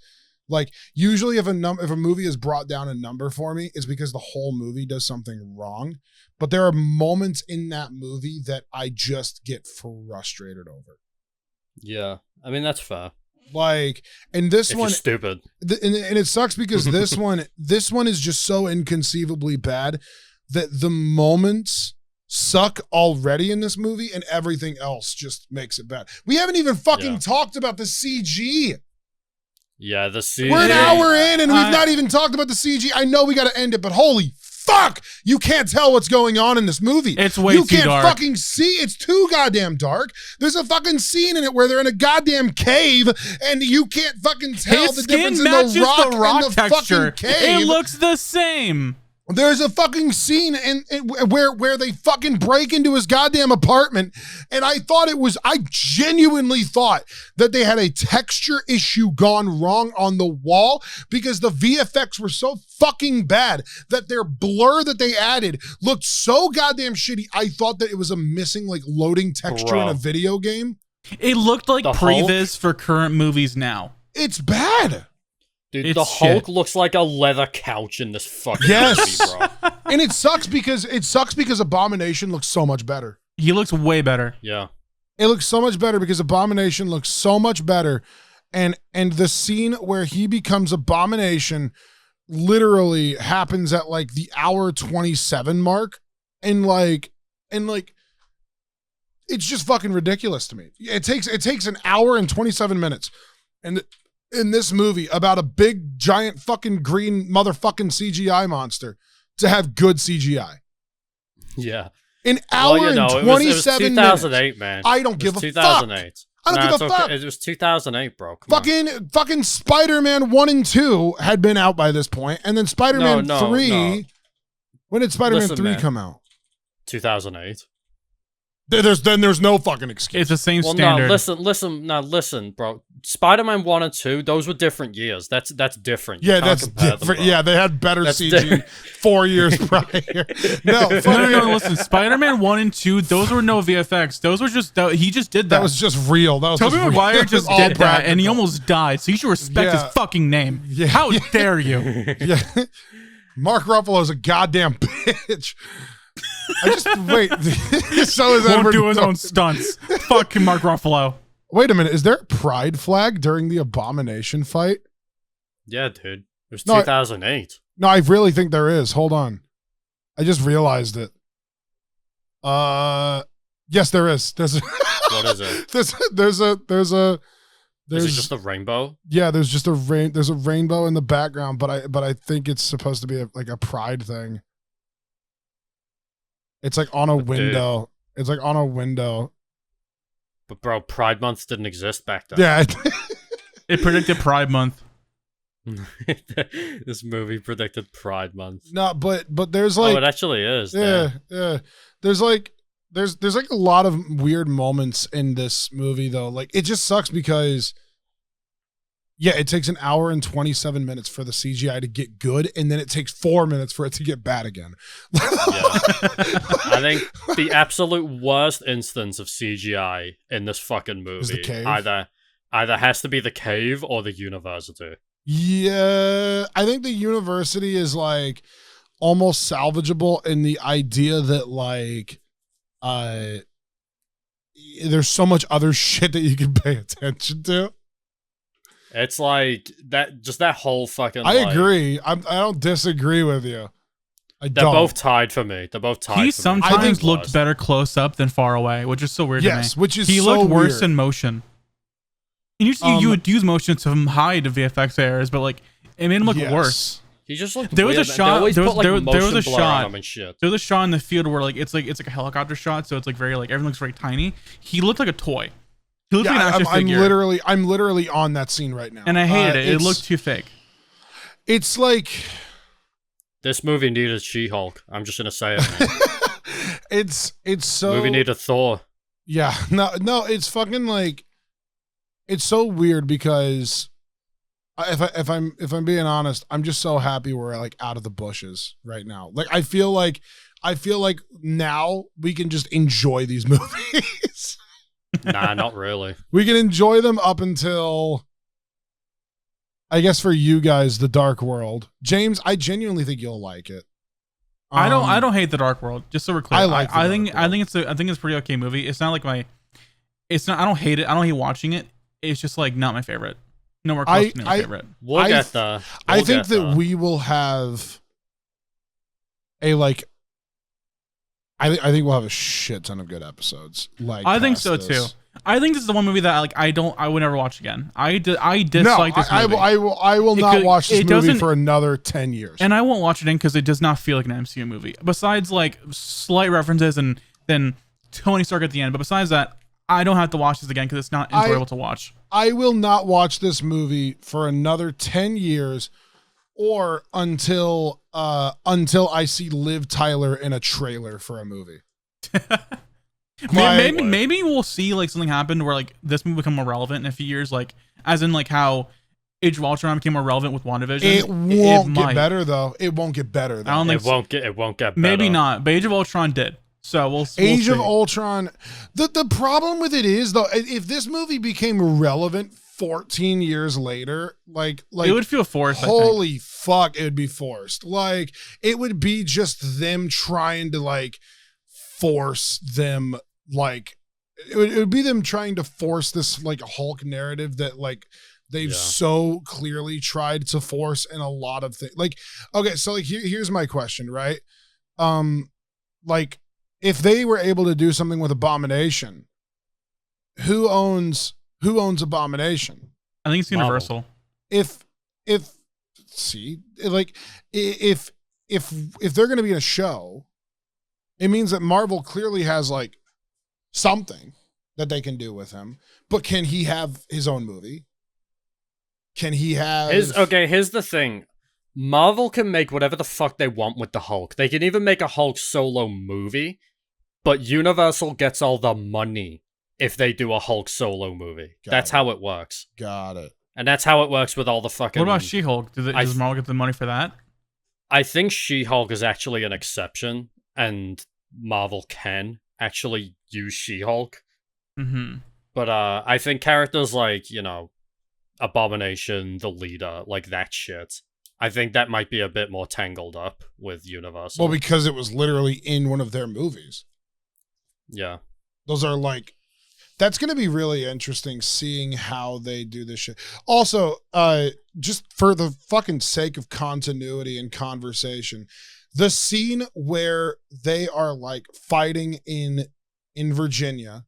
Like usually if a movie is brought down a number for me, it's because the whole movie does something wrong. But there are moments in that movie that I just get frustrated over. Yeah, I mean that's fair. Like, and this one, you're stupid, and it sucks because this one is just so inconceivably bad that the moments suck already in this movie, and everything else just makes it bad. We haven't even fucking talked about the CG. Yeah, the CG. We're an hour in, and we've not even talked about the CG. I know we got to end it, but holy fuck, you can't tell what's going on in this movie. It's way too dark. You can't fucking see. It's too goddamn dark. There's a fucking scene in it where they're in a goddamn cave, and you can't fucking tell the difference in the rock and the texture. Fucking cave. It looks the same. There's a fucking scene where they fucking break into his goddamn apartment, and I genuinely thought that they had a texture issue gone wrong on the wall because the VFX were so fucking bad that their blur that they added looked so goddamn shitty. I thought that it was a missing like loading texture in a video game. It looked like previs for current movies now. It's bad. Dude, the Hulk looks like a leather couch in this fucking movie, bro. And it sucks because Abomination looks so much better. He looks way better. Yeah. It looks so much better because Abomination looks so much better. And the scene where he becomes Abomination literally happens at like the hour 27 mark. And like it's just fucking ridiculous to me. It takes an hour and 27 minutes. And in this movie about a big, giant, fucking green motherfucking CGI monster to have good CGI. Yeah. An hour and 27 it was 2008, minutes. Man. I don't give a 2008. fuck. I don't give a fuck. It was 2008, bro. Come fucking Spider-Man 1 and 2 had been out by this point, and then Spider-Man 3. No. When did Spider-Man 3 come out? 2008. There's no fucking excuse. It's the same standard. No, listen, bro. Spider-Man 1 and 2, those were different years. That's different. Yeah, that's different. Yeah, they had better CG 4 years prior. No, listen. Spider-Man 1 and 2, those were no VFX. Those were just he just did that. That was just real. That was Tobey Maguire just did that, practical. and he almost died. So you should respect his fucking name. Yeah. How dare you? Yeah, Mark Ruffalo's a goddamn bitch. I just wait. So is Won't do his own stunts. Fucking Mark Ruffalo. Wait a minute. Is there a pride flag during the Abomination fight? Yeah, dude. It was 2008. No, I really think there is. Hold on. I just realized it. Yes, there is. What is it? There's Is it just a rainbow? Yeah, there's just there's a rainbow in the background, but I think it's supposed to be a pride thing. It's like on a window. Dude. It's like on a window. But bro, Pride Month didn't exist back then. Yeah. It predicted Pride Month. This movie predicted Pride Month. No, but there's like... Oh, it actually is. Yeah. There's like a lot of weird moments in this movie, though. Like, it just sucks because... Yeah, it takes an hour and 27 minutes for the CGI to get good, and then it takes 4 minutes for it to get bad again. Yeah. I think the absolute worst instance of CGI in this fucking movie is the cave. either has to be the cave or the university. Yeah, I think the university is like almost salvageable in the idea that like there's so much other shit that you can pay attention to. It's like that whole fucking. I agree. I don't disagree with you. They're both tied for me. They're both tied. He sometimes looked better close up than far away, which is so weird to me. Yes, which is he so looked worse weird. in motion. And you would use motion to hide VFX errors, but like it made him look worse. He just looked. There was weird. a shot. There was a shot. And shit. There was a shot in the field where like it's like a helicopter shot, so it's like very like everything looks very tiny. He looked like a toy. He looked like an action figure. I'm literally on that scene right now, and I hated it. It looked too fake. It's like this movie needed She-Hulk. I'm just gonna say it. Man. it's so movie needed Thor. Yeah, no, it's fucking like it's so weird because if I'm being honest, I'm just so happy we're like out of the bushes right now. Like I feel like now we can just enjoy these movies. Nah, not really. We can enjoy them up until, I guess, for you guys, The Dark World. James, I genuinely think you'll like it. I don't hate The Dark World. Just so we're clear, I think it's a pretty okay movie. It's not like I don't hate it. I don't hate watching it. It's just like not my favorite. Nowhere close to my favorite. We'll get there. I think that we will have a like. I think we'll have a shit ton of good episodes. Like I think so too. I think this is the one movie that I would never watch again. I dislike this movie. I will not watch this movie for another 10 years. And I won't watch it in because it does not feel like an MCU movie. Besides like slight references and then Tony Stark at the end. But besides that, I don't have to watch this again because it's not enjoyable to watch. I will not watch this movie for another 10 years or until I see Liv Tyler in a trailer for a movie. Maybe we'll see like something happen where like this movie become more relevant in a few years, like as in like how Age of Ultron became more relevant with WandaVision. It won't get better though. It won't get better. Though. It won't get better. Maybe not. But Age of Ultron did. So we'll Age see. of Ultron. The problem with it is though, if this movie became relevant 14 years later, like it would feel forced. Holy fuck, it would be forced. Like it would be just them trying to like force them. Like it would be them trying to force this like Hulk narrative that like they've so clearly tried to force in a lot of things. Like, okay, so like here's my question, right? Like if they were able to do something with Abomination, who owns Abomination? I think it's Universal. if see, like if they're going to be in a show, it means that Marvel clearly has like something that they can do with him. But can he have his own movie? Can he have here's the thing. Marvel can make whatever the fuck they want with the Hulk. They can even make a Hulk solo movie, but Universal gets all the money if they do a Hulk solo movie. That's how it works. Got it. And that's how it works with all the fucking... What about She-Hulk? Does Marvel get the money for that? I think She-Hulk is actually an exception, and Marvel can actually use She-Hulk. Mm-hmm. But I think characters like, Abomination, the Leader, like that shit, I think that might be a bit more tangled up with Universal. Well, because it was literally in one of their movies. Yeah. Those are like... That's going to be really interesting seeing how they do this shit. Also, just for the fucking sake of continuity and conversation, the scene where they are like fighting in Virginia,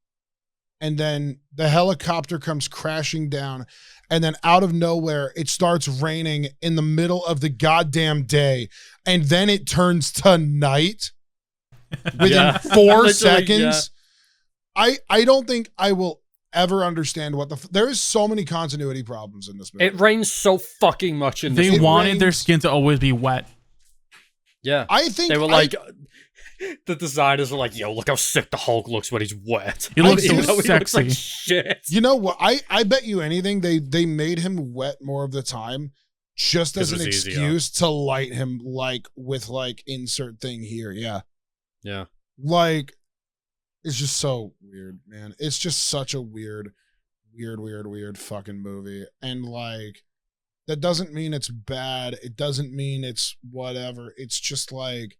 and then the helicopter comes crashing down, and then out of nowhere it starts raining in the middle of the goddamn day, and then it turns to night within 4 seconds. I don't think I will ever understand what there is so many continuity problems in this movie. It rains so fucking much in this movie. They wanted their skin to always be wet. Yeah. I think they were like, the designers were like, yo, look how sick the Hulk looks when he's wet. He looks Even so though sexy. He looks like shit. You know what? I bet you anything they made him wet more of the time just as an excuse to light him like with like insert thing here. Yeah. Yeah. Like, it's just so weird, man. It's just such a weird fucking movie. And like, that doesn't mean it's bad. It doesn't mean it's whatever. It's just like,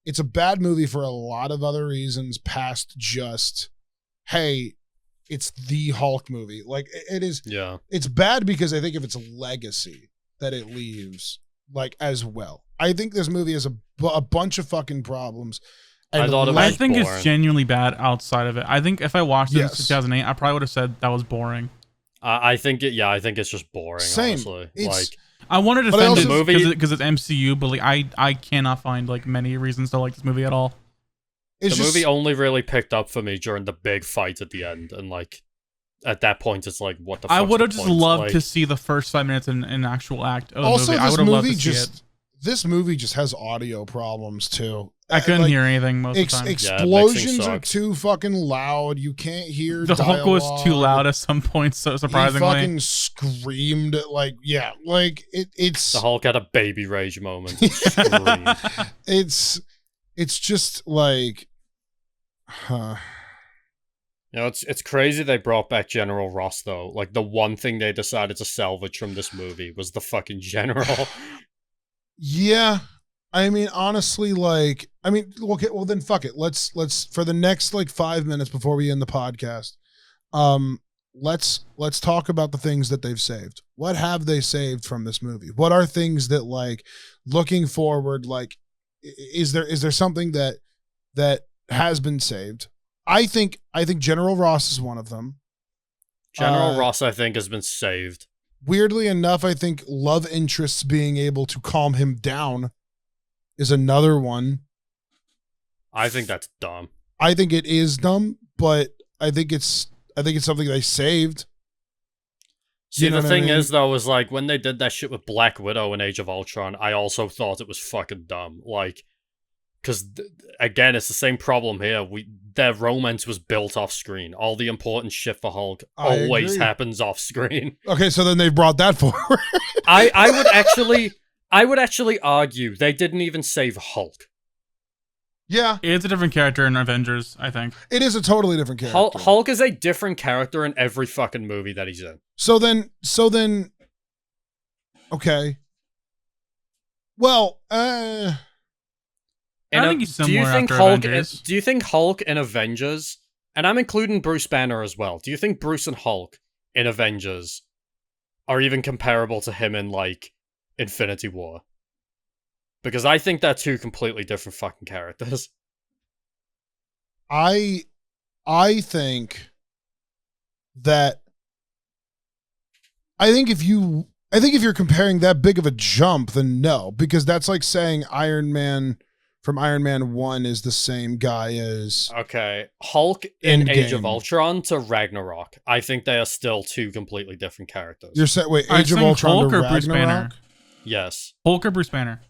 it's a bad movie for a lot of other reasons past just, hey, it's the Hulk movie. Like, it is. Yeah. It's bad because I think of its legacy that it leaves, like, as well. I think this movie has a bunch of fucking problems. I think it's genuinely bad outside of it. I think if I watched it in 2008, I probably would have said that was boring. I think it's just boring. Same. Honestly. Like, I wanted to defend it because it's MCU, but like I cannot find like many reasons to like this movie at all. The movie only really picked up for me during the big fight at the end, and like at that point, it's like, what the fuck? I would have just loved to see the first 5 minutes in an actual act of the also, movie. I would have loved to see it. This movie just has audio problems too. I couldn't hear anything most of the time. Explosions are too fucking loud. You can't hear the dialogue. Hulk was too loud at some points, so surprisingly. He fucking screamed it's the Hulk had a baby rage moment. It's just like, huh. It's crazy they brought back General Ross though. Like, the one thing they decided to salvage from this movie was the fucking general. Yeah. I mean, honestly, okay, well then fuck it. Let's for the next like 5 minutes before we end the podcast, let's talk about the things that they've saved. What have they saved from this movie? What are things that, like, looking forward, like, is there something that has been saved? I think General Ross is one of them. General Ross, I think, has been saved. Weirdly enough, I think love interests being able to calm him down is another one. I think that's dumb. I think it is dumb, but I think it's something they saved. See, the thing is, though, is like when they did that shit with Black Widow in Age of Ultron, I also thought it was fucking dumb. Like, because again, it's the same problem here. Their romance was built off screen. All the important shit for Hulk always happens off screen. Okay, so then they brought that forward. I would actually argue they didn't even save Hulk. Yeah. It's a different character in Avengers, I think. It is a totally different character. Hulk is a different character in every fucking movie that he's in. So then, okay. Well, I think he's similar after Avengers. Do you think Hulk in Avengers, and I'm including Bruce Banner as well, do you think Bruce and Hulk in Avengers are even comparable to him in, like, Infinity War? Because I think they're two completely different fucking characters. I think I think if you're comparing that big of a jump, then no, because that's like saying Iron Man from Iron Man 1 is the same guy as... Okay, Hulk in Age of Endgame. Ultron to Ragnarok. I think they are still two completely different characters. You're saying, wait, Age of Ultron Hulk to or Bruce Banner? Ragnarok? Yes. Hulk or Bruce Banner?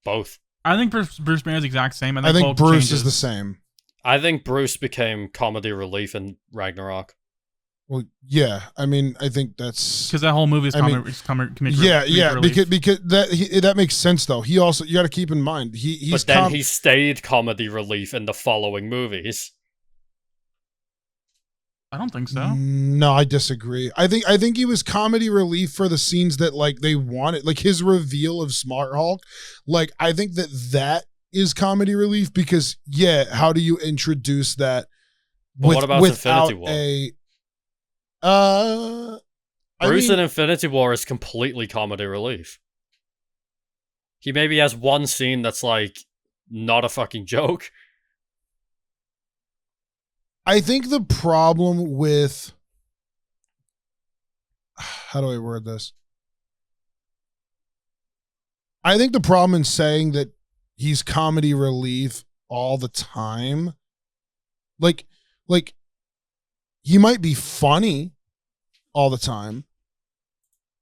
Both. I think Bruce Banner is the exact same. I think Hulk Bruce changes. is the same. I think Bruce became comedy relief in Ragnarok. Well, yeah. I mean, I think that's because that whole movie is comedy relief. because that makes sense though. He also, you got to keep in mind he's but then he stayed comedy relief in the following movies. I don't think so. No, I disagree. I think he was comedy relief for the scenes that like they wanted, like his reveal of Smart Hulk. Like I think that is comedy relief because how do you introduce that what about without Infinity War? Bruce in Infinity War is completely comedy relief. He maybe has one scene that's like not a fucking joke. I think the problem with, how do I word this? I think the problem in saying that he's comedy relief all the time, like he might be funny all the time,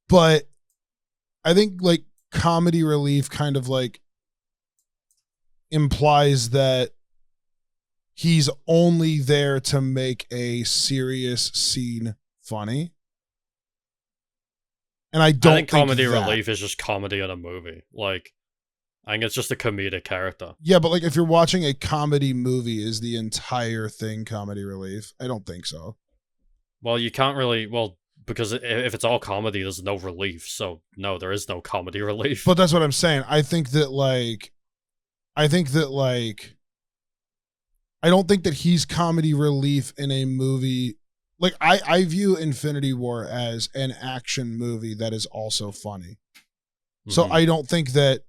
but I think like comedy relief kind of like implies that he's only there to make a serious scene funny. And I think comedy relief is just comedy in a movie. Like, I think it's just a comedic character. Yeah, but like if you're watching a comedy movie, is the entire thing comedy relief? I don't think so. Well, you can't really, because if it's all comedy, there's no relief. So no, there is no comedy relief. But that's what I'm saying. I think that I don't think that he's comedy relief in a movie. Like I view Infinity War as an action movie that is also funny. Mm-hmm. So I don't think that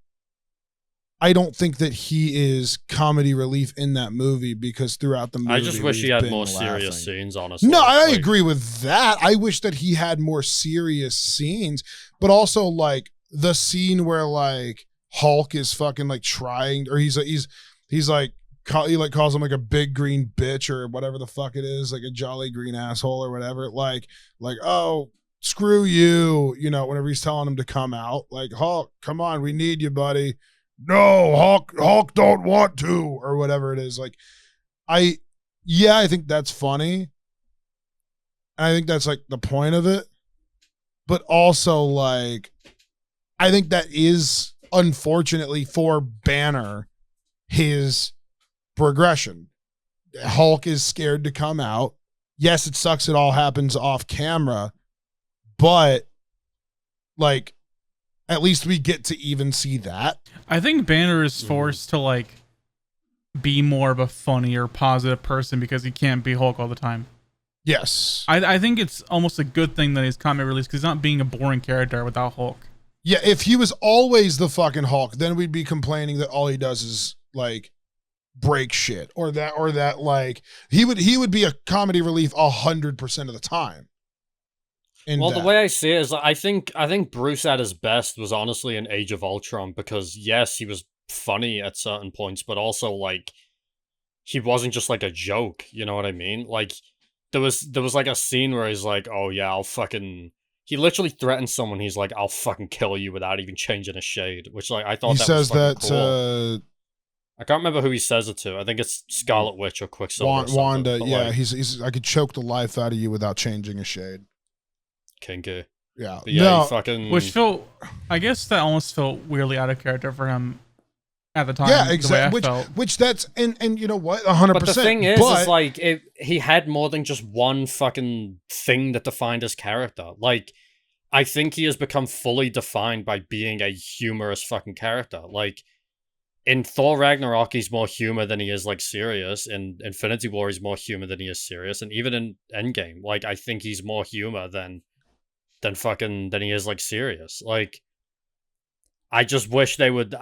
he is comedy relief in that movie because throughout the movie I just wish he had more serious scenes, honestly. No, I agree with that. I wish that he had more serious scenes, but also like the scene where like Hulk is fucking like trying, or he's like, he like calls him like a big green bitch or whatever the fuck it is, like a jolly green asshole or whatever. Like, oh, screw you, whenever he's telling him to come out, like, Hulk, come on, we need you, buddy. No, Hulk don't want to, or whatever it is. Like, I think that's funny. And I think that's like the point of it. But also like, I think that is unfortunately for Banner, his progression. Hulk is scared to come out. Yes, it sucks it all happens off camera, but like at least we get to even see that. I think Banner is forced to like be more of a funny or positive person because he can't be Hulk all the time. Yes. I think it's almost a good thing that he's comic release because he's not being a boring character without Hulk. Yeah, if he was always the fucking Hulk, then we'd be complaining that all he does is like break shit or that like he would be a comedy relief 100% of the time. The way I see it is I think Bruce at his best was honestly in Age of Ultron because yes, he was funny at certain points, but also like he wasn't just like a joke, you know what I mean? Like there was like a scene where he's like, oh yeah, he literally threatened someone. He's like, I'll fucking kill you without even changing a shade, which like I thought he says was that cool. I can't remember who he says it to. I think it's Scarlet Witch or Quicksilver. Wanda, or yeah. Like, he's I could choke the life out of you without changing a shade. Kinky. Yeah. But yeah, he fucking... Which I guess that almost felt weirdly out of character for him at the time. Yeah, exactly. Which that's, and you know what? 100%. But the thing is like, he had more than just one fucking thing that defined his character. Like, I think he has become fully defined by being a humorous fucking character. Like, in Thor Ragnarok, he's more humor than he is, like, serious. In Infinity War, he's more humor than he is serious. And even in Endgame, like, I think he's more humor than he is, like, serious. Like, I just wish they would...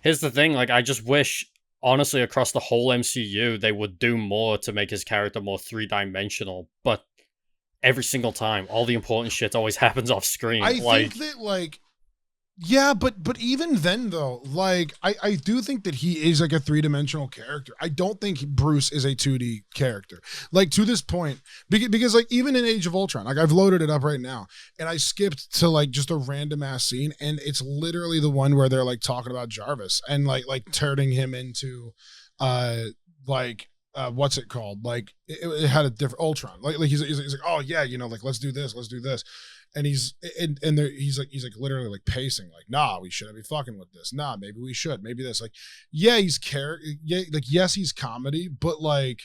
Here's the thing, like, I just wish, honestly, across the whole MCU, they would do more to make his character more three-dimensional. But every single time. All the important shit always happens off screen. I think that, like, yeah, but even then, though, like, I do think that he is, like, a three-dimensional character. I don't think Bruce is a 2D character. Like, to this point, because like, even in Age of Ultron, like, I've loaded it up right now, and I skipped to, like, just a random-ass scene, and it's literally the one where they're, like, talking about Jarvis, and, like turning him into, what's it called? Like, it had a different Ultron. Like he's like, oh, yeah, you know, like, let's do this. And he's like literally like pacing, like, nah, we shouldn't be fucking with this. Nah, maybe we should. Maybe this. Like, yeah, yes, he's comedy, but like,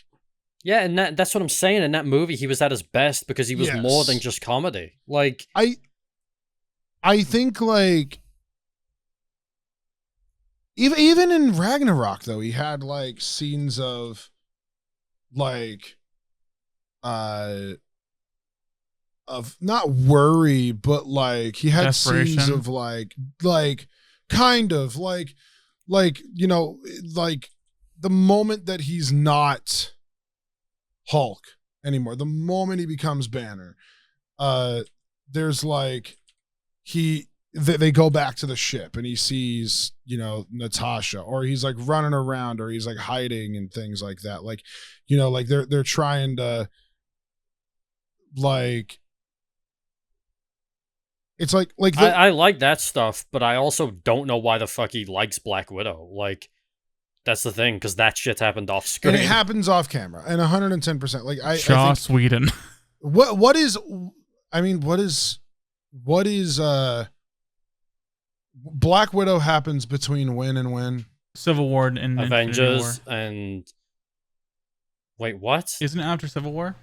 yeah, and that's what I'm saying. In that movie, he was at his best because he was more than just comedy. Like, I think, like, even in Ragnarok, though, he had like scenes of like of not worry, but like he had scenes of like kind of like you know, like the moment that he's not Hulk anymore, the moment he becomes Banner, there's like they go back to the ship and he sees, you know, Natasha, or he's like running around, or he's like hiding and things like that. Like, you know, like they're trying to, like, it's like I like that stuff, but I also don't know why the fuck he likes Black Widow. Like, that's the thing, because that shit happened off screen. And it happens off camera, and 110%. Like, I think, Sweden. What is Black Widow happens between when and when? Civil War and Avengers and wait, what? Isn't it after Civil War?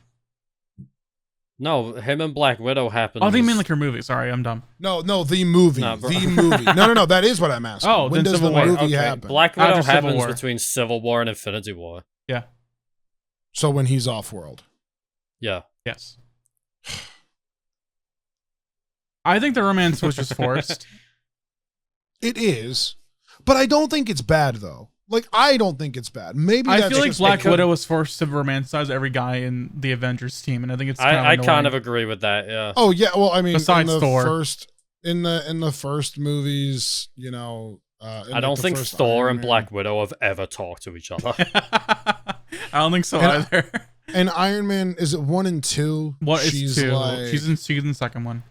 No, him and Black Widow happens. Oh, they mean like your movie. Sorry, I'm dumb. No, the movie. The movie. No. That is what I'm asking. Oh, when does Civil the War. movie happen? Black Widow happens between Civil War and Infinity War. Yeah. So when he's off-world. Yeah. Yes. I think the romance was just forced. It is, but I don't think it's bad though. Like, I don't think it's bad. Maybe I feel like Black Widow was forced to romanticize every guy in the Avengers team, and I think it's I kind of agree with that. Yeah. Oh yeah. Well, I mean, besides in the Thor, in the first movies, you know, I don't think Thor and Black Widow have ever talked to each other. I don't think so either. And Iron Man, is it 1 and 2? What is 2? Like, she's in the second one.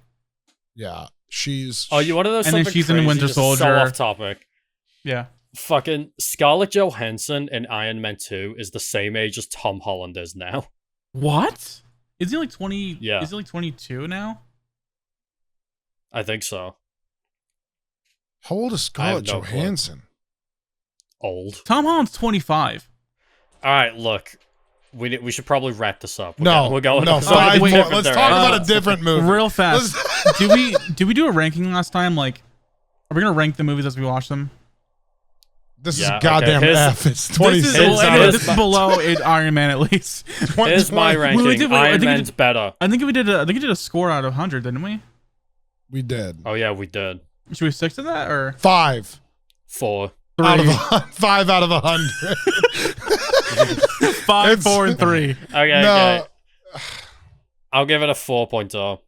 Yeah, she's. Oh, you one of those? And then she's in Winter Soldier. So off topic. Yeah. Fucking Scarlett Johansson in Iron Man 2 is the same age as Tom Holland is now. What? Is he like 20? Yeah. Is he like 22 now? I think so. How old is Scarlett Johansson? Old. Tom Holland's 25. All right, look. We should probably wrap this up. We're going. Let's talk about a different movie. Real fast. Did we do a ranking last time? Like, are we gonna rank the movies as we watch them? This is goddamn F. It's 26. This is below Iron Man at least. Here's my ranking. Iron Man's better. I think we did a score out of 100, didn't we? We did. Oh yeah, we did. Should we stick to that or 5? 4. 3. 5 out of 100. 5, 4, and 3. Okay. I'll give it a 4.0.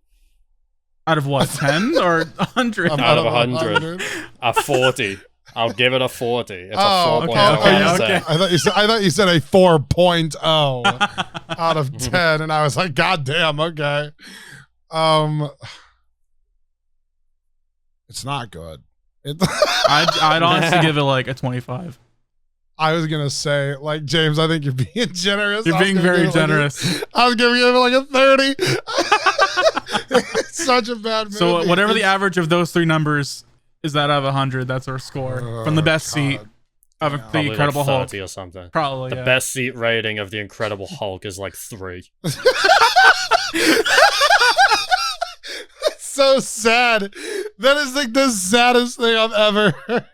Out of what? 10 or 100? Out of 100. A 40. I'll give it a 40. It's a 4.0. Okay. I thought you said a 4.0 out of 10, and I was like, God damn, okay. It's not good. I'd honestly give it like a 25. I was gonna say, like, James, I think you're being generous. You're being very generous. I was giving it like a 30. It's such a bad movie. So whatever the average of those three numbers is, that out of 100, that's our score from the best seat of the Incredible Hulk or something. Probably the best seat rating of the Incredible Hulk is like 3. So sad. That is like the saddest thing I've ever heard.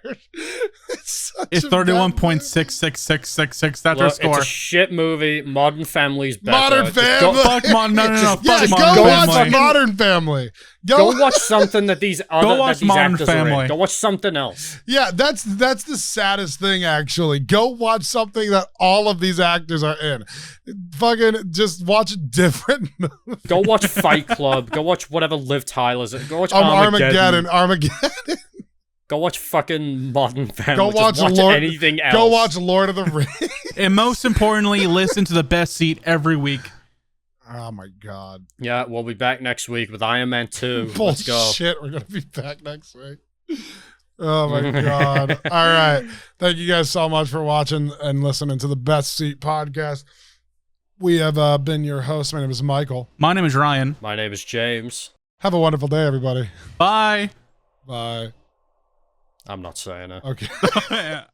It's It's 31.66666. That's our score. It's a shit movie. Modern Family's better. Modern Family. Fuck Modern. No. Yes, Fuck go Modern watch Family. Modern Family. Go watch something that these watch Modern actors are Family. in. Go watch something else. Yeah, that's the saddest thing, actually. Go watch something that all of these actors are in. Fucking just watch a different movie. Go watch Fight Club. Go watch whatever Liv Tyler's in. Go watch Armageddon. Go watch fucking Modern Family. Go watch anything else. Go watch Lord of the Rings. And most importantly, listen to The Best Seat every week. Oh my god. Yeah, we'll be back next week with Iron Man 2. Let's go. Bullshit, we're gonna be back next week. Oh my god. All right. Thank you guys so much for watching and listening to the Best Seat podcast. We have been your hosts. My name is Michael. My name is Ryan. My name is James. Have a wonderful day, everybody. Bye. Bye. I'm not saying it. Okay.